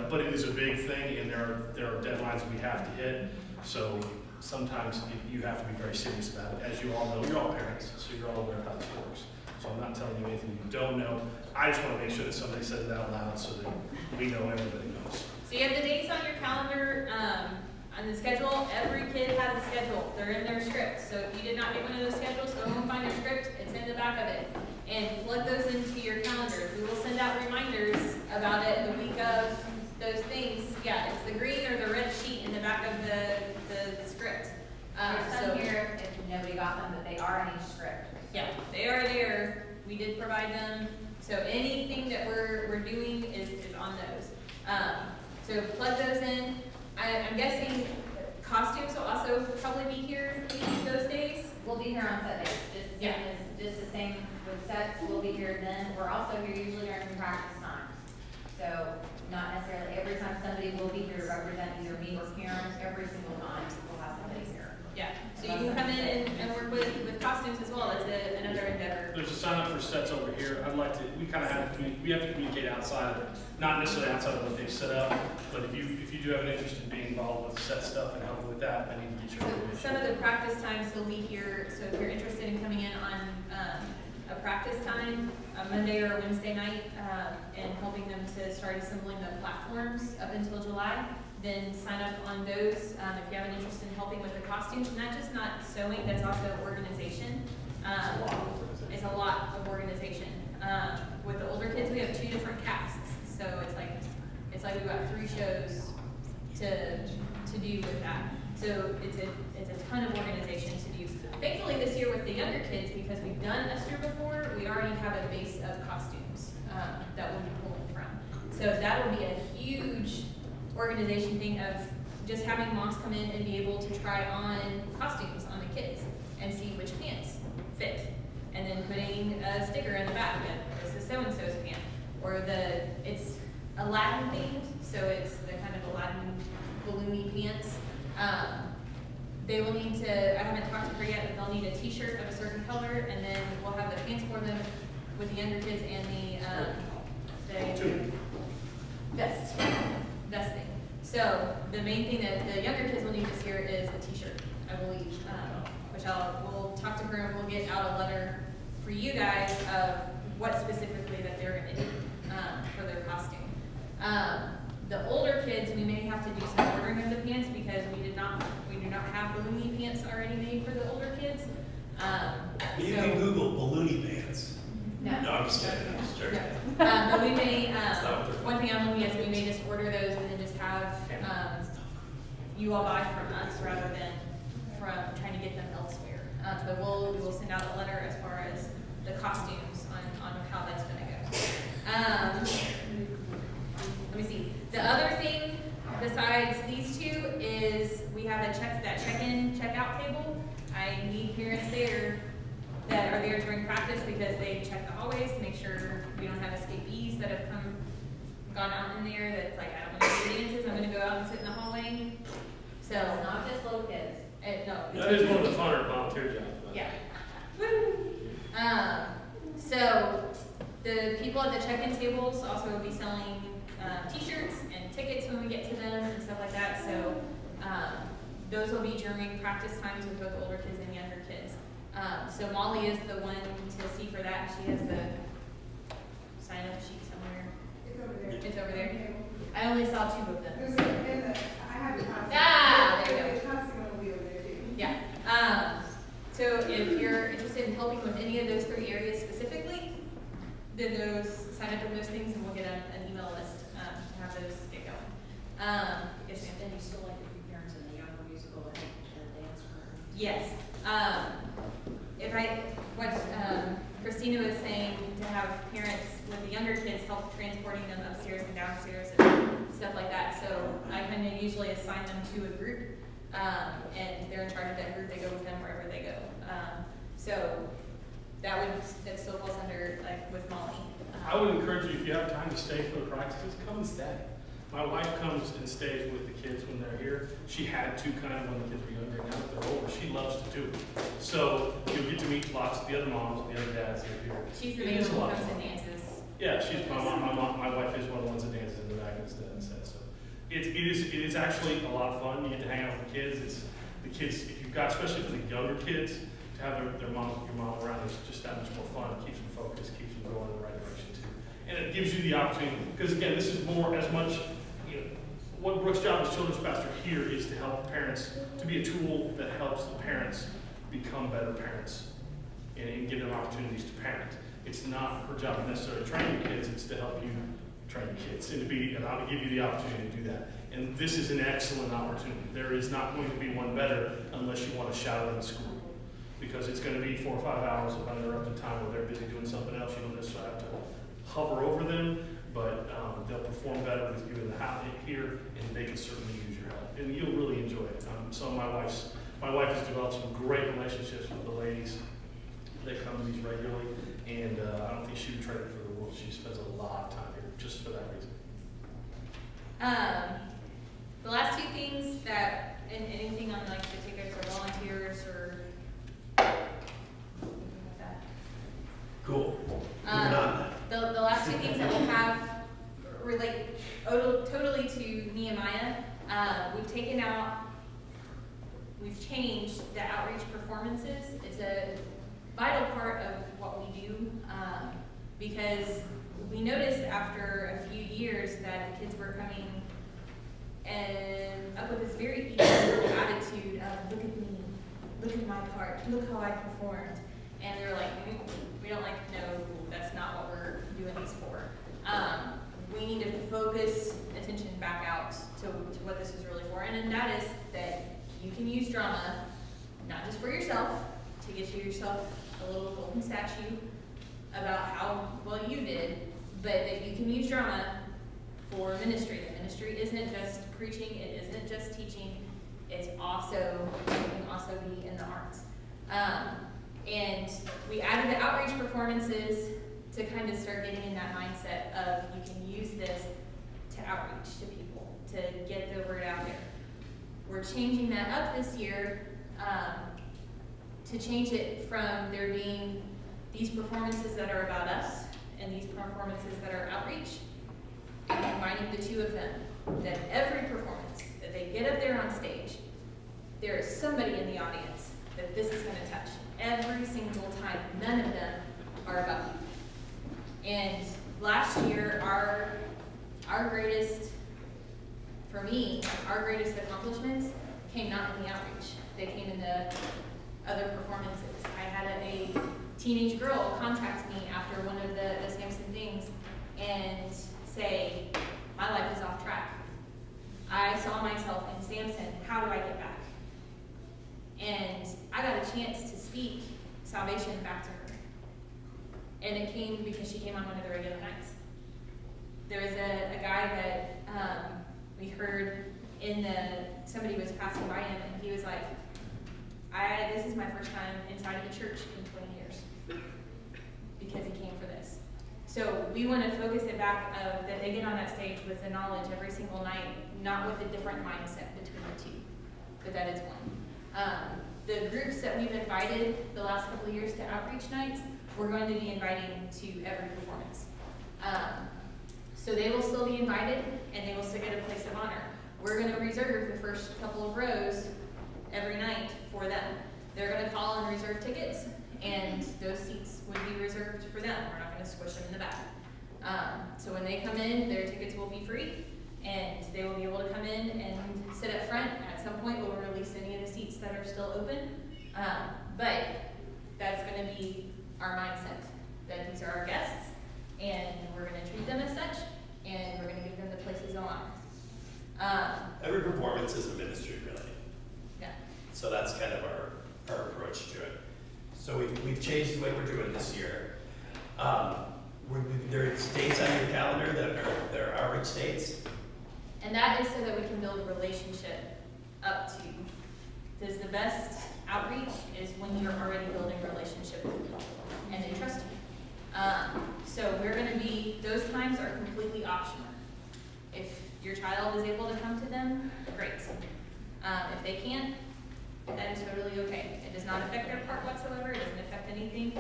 but it is a big thing, and there are deadlines we have to hit. So sometimes you have to be very serious about it. As you all know, you're all parents, so you're all aware of how this works. So I'm not telling you anything you don't know. I just want to make sure that somebody says it out loud so that we know, everybody knows. So you have the dates on your calendar. On the schedule, every kid has a schedule. They're in their script. So if you did not get one of those schedules, go and find your script. It's in the back of it. And plug those into your calendar. We will send out reminders about it the week of those things. Yeah, it's the green or the red sheet in the back of the script. There's some here if nobody got them, but they are in each script. Yeah, they are there. We did provide them. So anything that we're doing is on those. So plug those in. I'm guessing costumes will also probably be here those days. We'll be here on set days, just the same with sets, we'll be here then. We're also here usually during practice times. So not necessarily every time somebody will be here to represent either me or Karen, every single time we'll have somebody here. Yeah, so you can come in and work with costumes as well. That's another endeavor. There's a sign up for sets over here. I'd like to, we kind of have to, we have to communicate outside of it, not necessarily outside of what they've set up, but if you do have an interest in being involved with set stuff and helping with that, I need to get your information. Some of the practice times will be here, so if you're interested in coming in on a practice time, a Monday or a Wednesday night, and helping them to start assembling the platforms up until July, then sign up on those. If you have an interest in helping with the costumes, not sewing, that's also organization. It's a lot of organization. With the older kids, we have 2 different casts, so it's like we've got 3 shows to do with that. So it's a ton of organization to do. Thankfully this year with the younger kids, because we've done Esther before, we already have a base of costumes that we'll be pulling from. So that will be a huge organization thing of just having moms come in and be able to try on costumes on the kids and see which pants fit. And then putting a sticker in the back that this is so-and-so's pant. Or it's Aladdin themed, so it's the kind of Aladdin balloony pants. They will need to, I haven't talked to her yet, but they'll need a t-shirt of a certain color, and then we'll have the pants for them with the younger kids and the vesting. So the main thing that the younger kids will need this year is a t-shirt, I believe, which we'll talk to her and we'll get out a letter for you guys of what specifically that they're going to need for their costume. The older kids, we may have to do some ordering of the pants because we do not have balloony pants already made for the older kids. You can Google balloony pants. No, I'm just kidding. I'm just joking. But we may, one thing I'm looking at is we may just order those and then just have you all buy from us rather than from trying to get them elsewhere. But we will send out a letter as far as the costumes on how that's going to go. Let me see. The other thing besides these 2 is we have that check-in, check-out table. I need parents there that are there during practice because they check the hallways to make sure we don't have escapees that have gone out in there that's like, I don't want to do dances, I'm going to go out and sit in the hallway. So It's not just little kids. No. That is one of the funner volunteer jobs. Yeah. So the people at the check-in tables also will be selling t-shirts and tickets when we get to them and stuff like that. So those will be during practice times with both older kids and younger kids. So Molly is the one to see for that. She has the sign-up sheet somewhere. It's over there. It's over there. I only saw 2 of them. I have the costume. There you go. The costume will be over there too. Yeah. So if you're interested in helping with any of those 3 areas specifically, then sign up in those things and we'll get an email list to have those get going. Yes, ma'am. Then you still like a few parents in the younger musical and dance program? Yes. What Christina was saying, to have parents with the younger kids help transporting them upstairs and downstairs and stuff like that. So I kind of usually assign them to a group, and they're in charge of that group. They go with them wherever they go. So that still falls under with Molly. I would encourage you, if you have time to stay for the practices, come and stay. My wife comes and stays with the kids when they're here. She had to kind of when the kids were younger. Now that they're older, she loves to do it. So you'll get to meet lots of the other moms and the other dads that are here. She's the main one who comes and dances. Yeah, she's my mom. My wife is one of the ones that dances in the back instead. So it is actually a lot of fun. You get to hang out with the kids. It's the kids, if you've got, especially for the younger kids, to have your mom around is just that much more fun. It keeps them focused, keeps them going in the right direction too. And it gives you the opportunity, because again, this is more as much, what Brooks' job as children's pastor here is to help parents, to be a tool that helps the parents become better parents and give them opportunities to parent. It's not her job to necessarily train your kids, it's to help you train your kids and to give you the opportunity to do that. And this is an excellent opportunity. There is not going to be one better unless you want to shout it in school. Because it's going to be 4 or 5 hours of uninterrupted time where they're busy doing something else. You don't necessarily have to hover over them, but they'll perform better with you in the house here, and they can certainly use your help. And you'll really enjoy it. So my wife has developed some great relationships with the ladies that come to these regularly, and I don't think she would trade it for the world. She spends a lot of time here just for that reason. The last two things that, and anything on like the tickets or volunteers or Cool. Moving on. The last two things that we have relate totally to Nehemiah. We've changed the outreach performances. It's a vital part of what we do because we noticed after a few years that the kids were coming and up with this very eager attitude of, look at me, look at my part, look how I performed. And they're like, we don't like, no, that's not what we're doing these for. We need to focus attention back out to what this is really for. And that is that you can use drama, not just for yourself, to get yourself a little golden statue about how well you did, but that you can use drama for ministry. The ministry isn't just preaching, it isn't just teaching, it can also be in the arts. And we added the outreach performances to kind of start getting in that mindset of you can use this to outreach to people, to get the word out there. We're changing that up this year to change it from there being these performances that are about us and these performances that are outreach, and combining the two of them. That every performance that they get up there on stage, there is somebody in the audience that this is going to touch. Every single time. None of them are about you. And last year, our greatest, for me, our greatest accomplishments came not in the outreach. They came in the other performances. I had a teenage girl contact me after one of the Samson things and say, my life is off track. I saw myself in Samson. How do I get back? And I got a chance to speak salvation back to her. And it came because she came on one of the regular nights. There was a guy that we heard somebody was passing by him, and he was like, this is my first time inside of the church in 20 years. Because he came for this. So we want to focus it back of that they get on that stage with the knowledge every single night, not with a different mindset between the two, but that is one. The groups that we've invited the last couple of years to outreach nights, we're going to be inviting to every performance. So they will still be invited, and they will still get a place of honor. We're going to reserve the first couple of rows every night for them. They're going to call and reserve tickets, and those seats would be reserved for them. We're not going to squish them in the back. So when they come in, their tickets will be free, and they will be able to come in and sit up front. At some point, we'll release any of the seats that are still open. But that's going to be our mindset, that these are our guests, and we're going to treat them as such, and we're going to give them the places of honor. Every performance is a ministry, really. Yeah. So that's kind of our approach to it. So we've changed the way we're doing it this year. There are dates on your calendar that are outreach dates. And that is so that we can build a relationship up to. Because the best outreach is when you're already building a relationship with people and they trust you. So we're going to be, those times are completely optional. If your child is able to come to them, great. If they can't, that is totally okay. It does not affect their part whatsoever. It doesn't affect anything.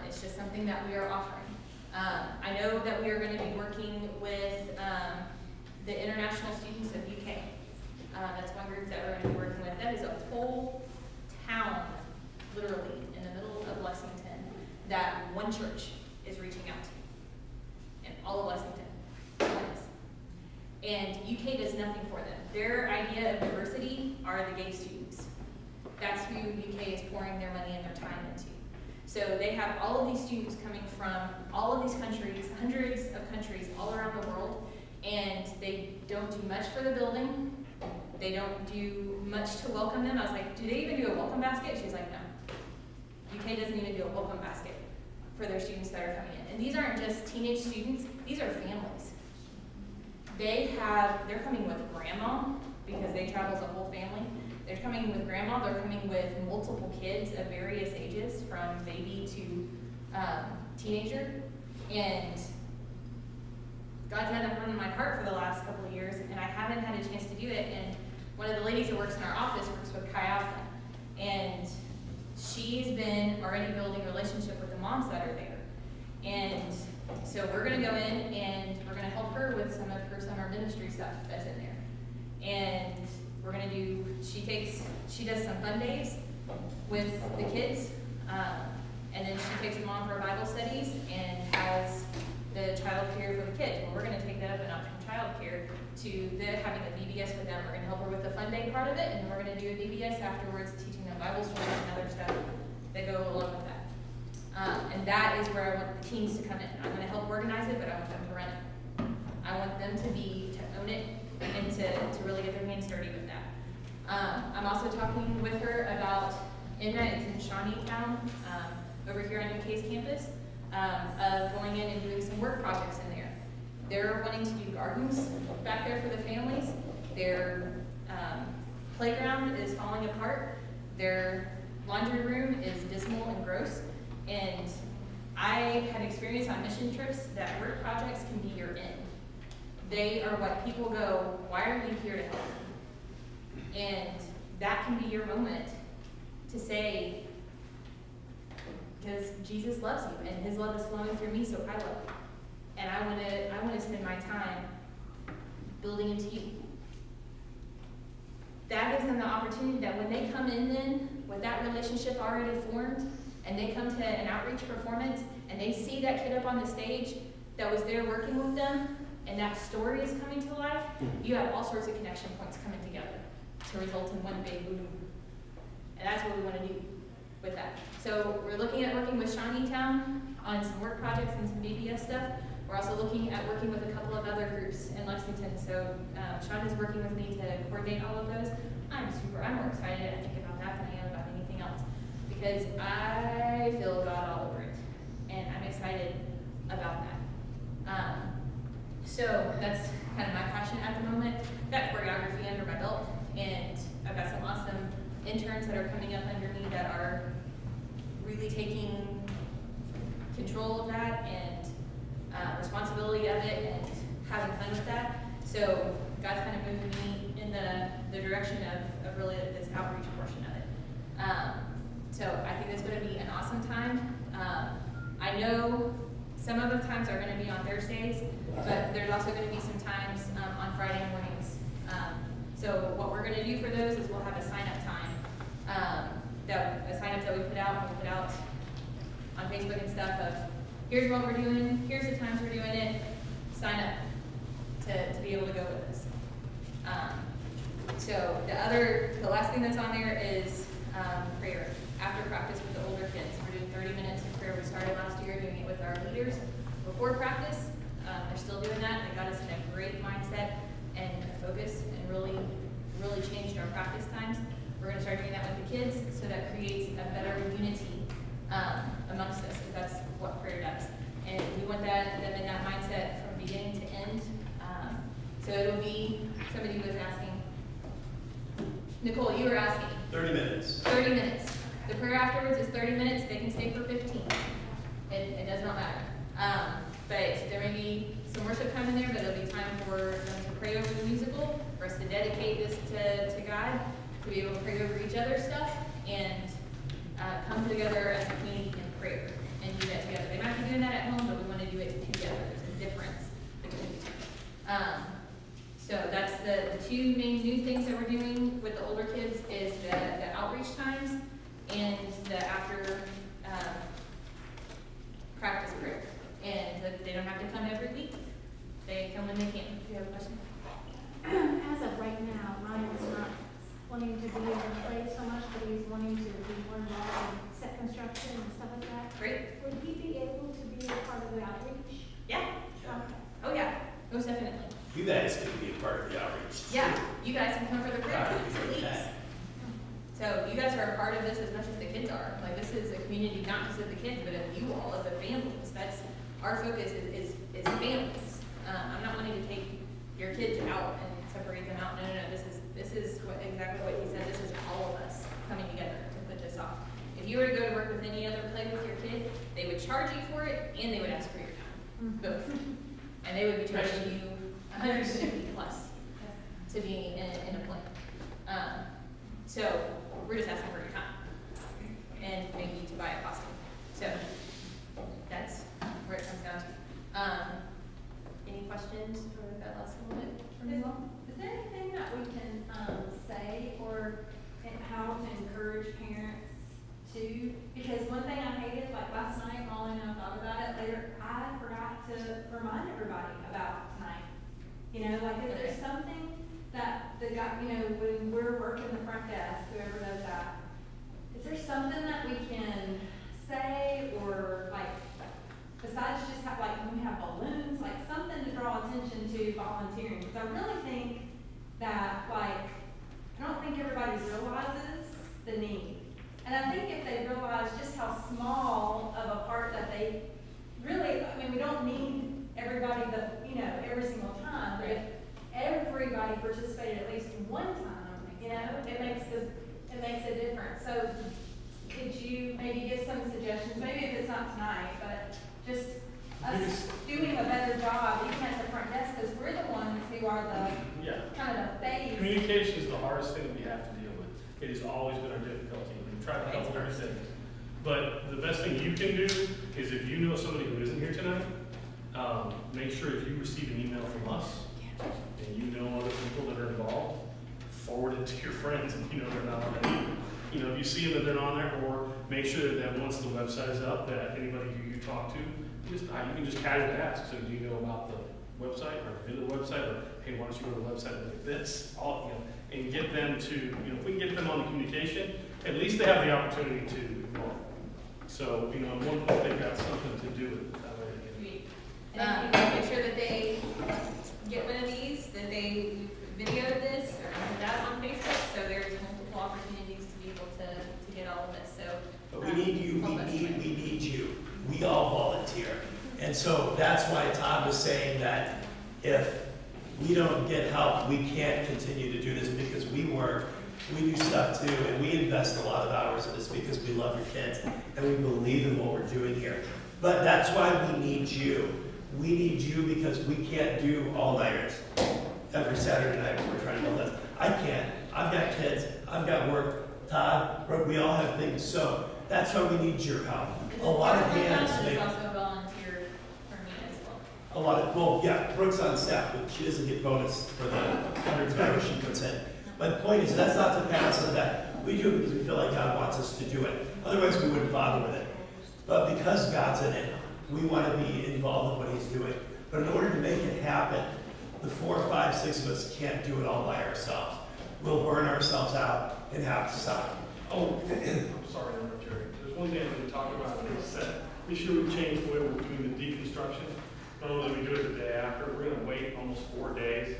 It's just something that we are offering. I know that we are going to be working with the international students of UK. That's one group that we're going to be working with. That is a whole town, literally, in the middle of Lexington, that one church is reaching out to. In all of Lexington. And UK does nothing for them. Their idea of diversity are the gay students. That's who UK is pouring their money and their time into. So they have all of these students coming from all of these countries, hundreds of countries all around the world, and they don't do much for the building. They don't do much to welcome them. I was like, do they even do a welcome basket? She's like, no. UK doesn't even do a welcome basket for their students that are coming in. And these aren't just teenage students, these are families. They're coming with grandma, because they travel as a whole family. They're coming with grandma, they're coming with multiple kids of various ages, from baby to teenager. And God's had them on my heart for the last couple of years, and I haven't had a chance to do it. And one of the ladies that works in our office works with Chi Alpha, and she's been already building a relationship with the moms that are there. And so we're gonna go in and we're gonna help her with some of her summer ministry stuff that's in there. And we're gonna do, she does some fun days with the kids, and then she takes them on for Bible studies and has the child care for the kids. Well, we're gonna take that up a notch from child care to having a VBS with them. We're gonna help her with the fun day part of it, and then we're gonna do a VBS afterwards, teaching them Bible stories and other stuff that go along with that. And that is where I want the teams to come in. I'm gonna help organize it, but I want them to run it. I want them to own it and to really get their hands dirty with that. I'm also talking with her about, it's in Shawneetown, over here on UK's campus, of going in and doing some work projects in there. They're wanting to do gardens back there for the families. Their playground is falling apart. Their laundry room is dismal and gross. And I had experience on mission trips that work projects can be your end. They are what people go, why are we here to help? And that can be your moment to say, because Jesus loves you and his love is flowing through me, so I love you. And I want to spend my time building into you. That gives them the opportunity that when they come in then, with that relationship already formed, and they come to an outreach performance, and they see that kid up on the stage that was there working with them, and that story is coming to life, you have all sorts of connection points coming together to result in one big boom. And that's what we want to do with that. So we're looking at working with Shawneetown on some work projects and some BBS stuff. We're also looking at working with a couple of other groups in Lexington. So Sean is working with me to coordinate all of those. I'm more excited, I think, about that than I am about anything else, because I feel God all over it, and I'm excited about that. So that's kind of my passion at the moment. I've got choreography under my belt, and I've got some awesome interns that are coming up under me that are really taking control of that and responsibility of it and having fun with that. So God's kind of moving me in the direction of really this outreach portion of it. So I think it's going to be an awesome time. I know some of the times are going to be on Thursdays, but there's also going to be some times on Friday mornings. So what we're going to do for those is we'll have a sign-up time. A sign-up that we put out on Facebook and stuff of, here's what we're doing, here's the times we're doing it, sign up to be able to go with us. So the last thing that's on there is prayer. After practice with the older kids, we're doing 30 minutes of prayer. We started last year doing it with our leaders before practice. They're still doing that. They got us in a great mindset and a focus, and really changed our practice times. We're going to start doing that with the kids, so that creates a better unity amongst us, because that's what prayer does. And we want them in that mindset from beginning to end. So it'll be, somebody was asking, Nicole, you were asking. 30 minutes. 30 minutes. The prayer afterwards is 30 minutes. They can stay for 15. It does not matter. But there may be some worship time in there, but there'll be time for them to pray over the musical, for us to dedicate this to God, to be able to pray over each other's stuff, and come together as a community in prayer and do that together. They might be doing that at home, but we want to do it together. There's a difference between the two. So that's the two main new things that we're doing with the older kids is the outreach times and the after practice prayer. And they don't have to come every week. They come when they can. Do you have a question? but he's wanting to be more involved in set construction and stuff like that. Great. Would he be able to be a part of the outreach? Yeah. Okay. Oh, yeah. Most definitely. You guys can be a part of the outreach. Yeah. You guys can come for the That would be please. fantastic. So you guys are a part of this as much as the kids are. Like, this is a community not just of the kids, but of you all, of the families. That's, our focus is families. I'm not wanting to take your kids out and separate them out. No. This is exactly what he said. This is all of us coming together to put this off. If you were to go to work with any other play with your kid, they would charge you for it and they would ask for your time. Both. And they would be charging you $150 plus to be in a play. So we're just asking for your time and maybe to buy a costume. So that's where it comes down to. Any questions for that last little bit from you all? Is there anything that we can, say or how to encourage parents to? Because one thing I hated, like last night, Molly and I thought about it later, I forgot to remind everybody about tonight. You know, like, is there something that the guy, you know, when we're working the front desk, whoever does that, is there something that we can say or like, besides just have, like, when we have balloons, like something to draw attention to volunteering? Because I really think that, like, I don't think everybody realizes the need. And I think if they realize just how small of a part that they really, I mean, we don't need everybody you know, every single time, but if everybody participated at least one time, you know, it makes a difference. So could you maybe give some suggestions, maybe if it's not tonight, but just us doing a better job, even at the front desk, because we're the ones who are the kind of the face. Communication is the hardest thing that we have to deal with. It has always been our difficulty. We've tried to help every day. But the best thing you can do is if you know somebody who isn't here tonight, make sure if you receive an email from us and you know other people that are involved, forward it to your friends if you know they're not on there. You know, if you see them that they're not on there, or make sure that once the website is up, that anybody who you talk to, you can just casually ask, so do you know about the website, or visit the website, or hey, why don't you go to the website and look at this, all, you know, and get them to, you know, if we can get them on the communication, at least they have the opportunity to involve. So, you know, at one point they've got something to do with it that way. Make sure that they get one of these, that they videoed this or put that on Facebook, so there's multiple opportunities to be able to get all of this. So, but we need you. We need you. We all volunteer, and so that's why Todd was saying that if we don't get help, we can't continue to do this because we work. We do stuff too, and we invest a lot of hours in this because we love your kids and we believe in what we're doing here. But that's why we need you. We need you because we can't do all-nighters every Saturday night when we're trying to build this. I can't. I've got kids. I've got work. Todd, Brooke, we all have things. So that's why we need your help. A lot of hands. There's also volunteer for me as well. A lot of, well, yeah, Brooke's on staff, but she doesn't get bonus for the hundreds of hours she puts in. My point is, that's not to pass on that. We do it because we feel like God wants us to do it. Otherwise, we wouldn't bother with it. But because God's in it, we want to be involved in what He's doing. But in order to make it happen, the 4, 5, 6 of us can't do it all by ourselves. We'll burn ourselves out and have to stop. Oh, I'm sorry, Jerry. There's one thing we talked about in this set. This year we changed the way we're doing the deconstruction. Not only do we do it the day after, we're going to wait almost 4 days.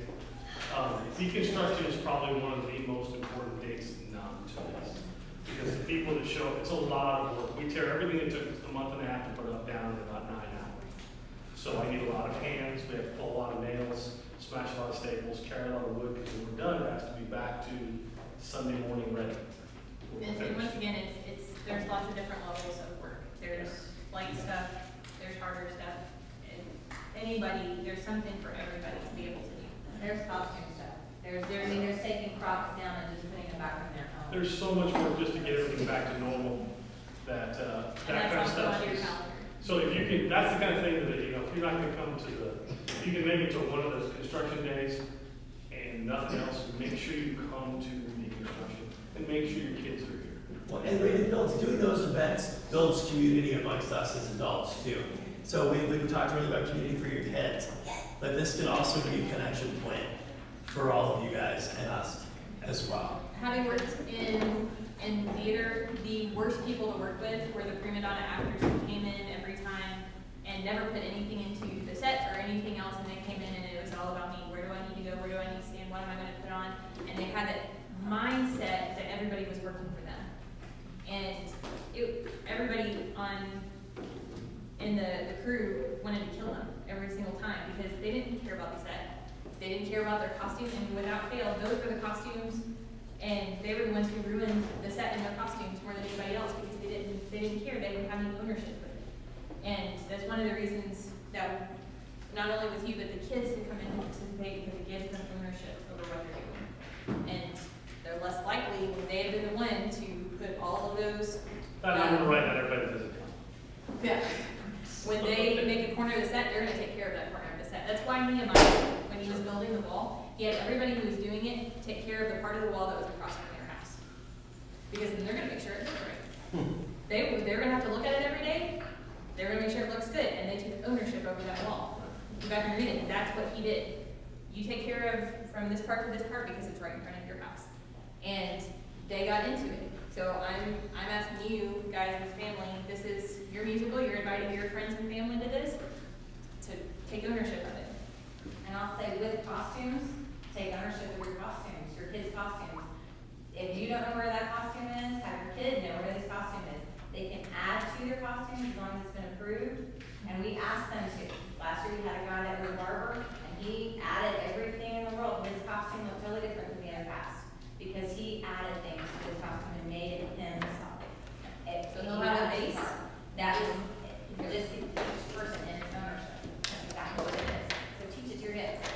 Deconstruction is probably one of the most important dates not to this. Because the people that show up, it's a lot of work. We tear everything that took a month and a half to put up down in about 9 hours. So I need a lot of hands, we have to pull a lot of nails, smash a lot of staples, carry a lot of wood, because when we're done, it has to be back to Sunday morning ready. And once again, there's lots of different levels of work. There's light stuff, there's harder stuff, and there's something for everybody to be able to do. There's costume stuff. There's taking props down and just putting them back in their home. There's so much work just to get everything back to normal that that kind of stuff is. So if you can, that's the kind of thing that, you know, if you're not going to come to if you can make it to one of those construction days and nothing else, make sure you come to the construction and make sure your kids are here. Well, and it builds, doing those events builds community amongst us as adults too. So we talked really about community for your kids, but this can also be a connection point for all of you guys and us as well. Having worked in in theater, the worst people to work with were the prima donna actors who came in every time and never put anything into the sets or anything else, and they came in and it was all about me. Where do I need to go? Where do I need to stand? What am I going to put on? And they had that mindset that everybody was working for them. And everybody in the crew wanted to kill them every single time because they didn't care about the set. They didn't care about their costumes, and without fail, those were the costumes, and they were the ones who ruined the set and their costumes more than anybody else because they didn't care. They didn't have any ownership of it. And that's one of the reasons that not only with you, but the kids that come in to participate, because it gives them ownership over what they're doing. And they're less likely when they have been the one to put all of those. Right, not everybody does it. Yeah. When they make a corner of the set, they're gonna take care of that corner of the set. That's why Nehemiah, when he was building the wall, he had everybody who was doing it take care of the part of the wall that was across from their house. Because then they're gonna make sure it looks right. They're gonna have to look at it every day. They're gonna make sure it looks good, and they took ownership over that wall. You back and read it, that's what he did. You take care of from this part to this part because it's right in front of your house. And they got into it. So I'm asking you guys as family, this is your musical, you're inviting your friends and family to this, to take ownership of it. And I'll say with costumes, take ownership of your costumes, your kids' costumes. If you don't know where that costume is, have your kid know where this costume is. They can add to their costume as long as it's been approved. And we asked them to. Last year we had a guy that was a barber, and he added everything in the world. His costume looked totally different than the other cast because he added things to his costume and made it him. So he'll have a base. That is just each person in its ownership. That's exactly what it is. So teach it to your kids.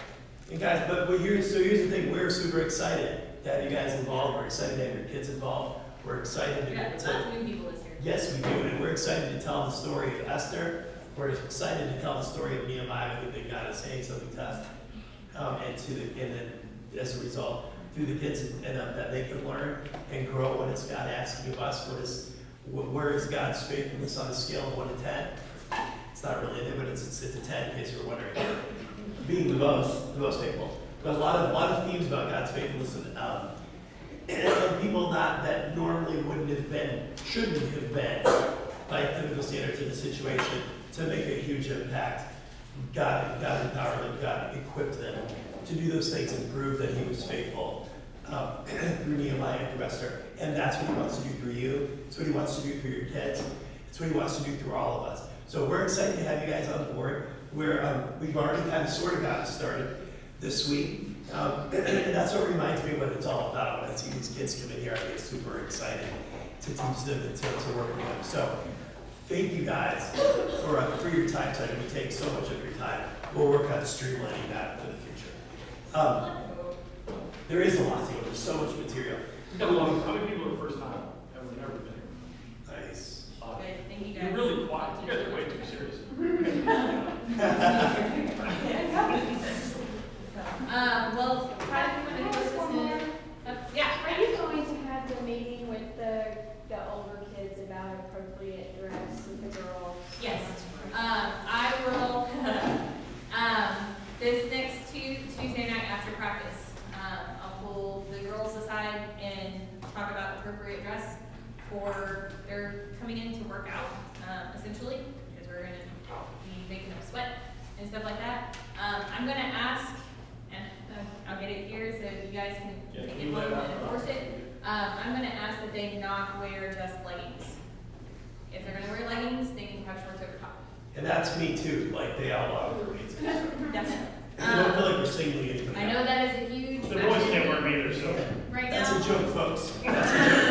And guys, but here's the thing, we're super excited to have you guys involved, we're excited to have your kids involved, we're excited to Lots of new people this year. yes, we do, and we're excited to tell the story of Esther, we're excited to tell the story of Nehemiah. I think that God is saying something to us, and then as a result, through the kids, and that they can learn and grow. What is God asking of us? Where is God's faithfulness on a scale of 1 to 10? It's not really there, but it's a 10 in case you're wondering. Being the most faithful. But a lot of themes about God's faithfulness and people that normally wouldn't have been, shouldn't have been, by typical standards in the situation, to make a huge impact. God empowered them, God equipped them to do those things and prove that He was faithful through Nehemiah and through Esther. And that's what He wants to do through you. It's what He wants to do through your kids. It's what He wants to do through all of us. So we're excited to have you guys on board. We've already kind of sort of gotten started this week. And that's what reminds me what it's all about. When I see these kids come in here, I get super excited to teach them and to work with them. So thank you guys for your time tonight. We take so much of your time. We'll work on streamlining that for the future. There is a lot to go. There's so much material. How many people are first time have never been here? Nice. Good, thank you guys. You're really quiet. You guys are way too serious. Well, Ty, if you want to go One listen more. yeah. Are you going to have the meeting with the older kids about appropriate dress with the girls? Yes. I will, this next Tuesday night after practice, I'll pull the girls aside and talk about appropriate dress for they're coming in to work out, essentially, because we're going to be making them sweat and stuff like that. I'm going to ask, and I'll get it here so you guys can take it home and enforce it. I'm going to ask that they not wear just leggings. If they're going to wear leggings, they can have shorts over top. And that's me too, like they outlaw the Marines. Definitely. I don't feel like we're singling anybody. I know that is a huge. The boys can't wear them either, so. Right That's now. a joke, folks. That's a joke.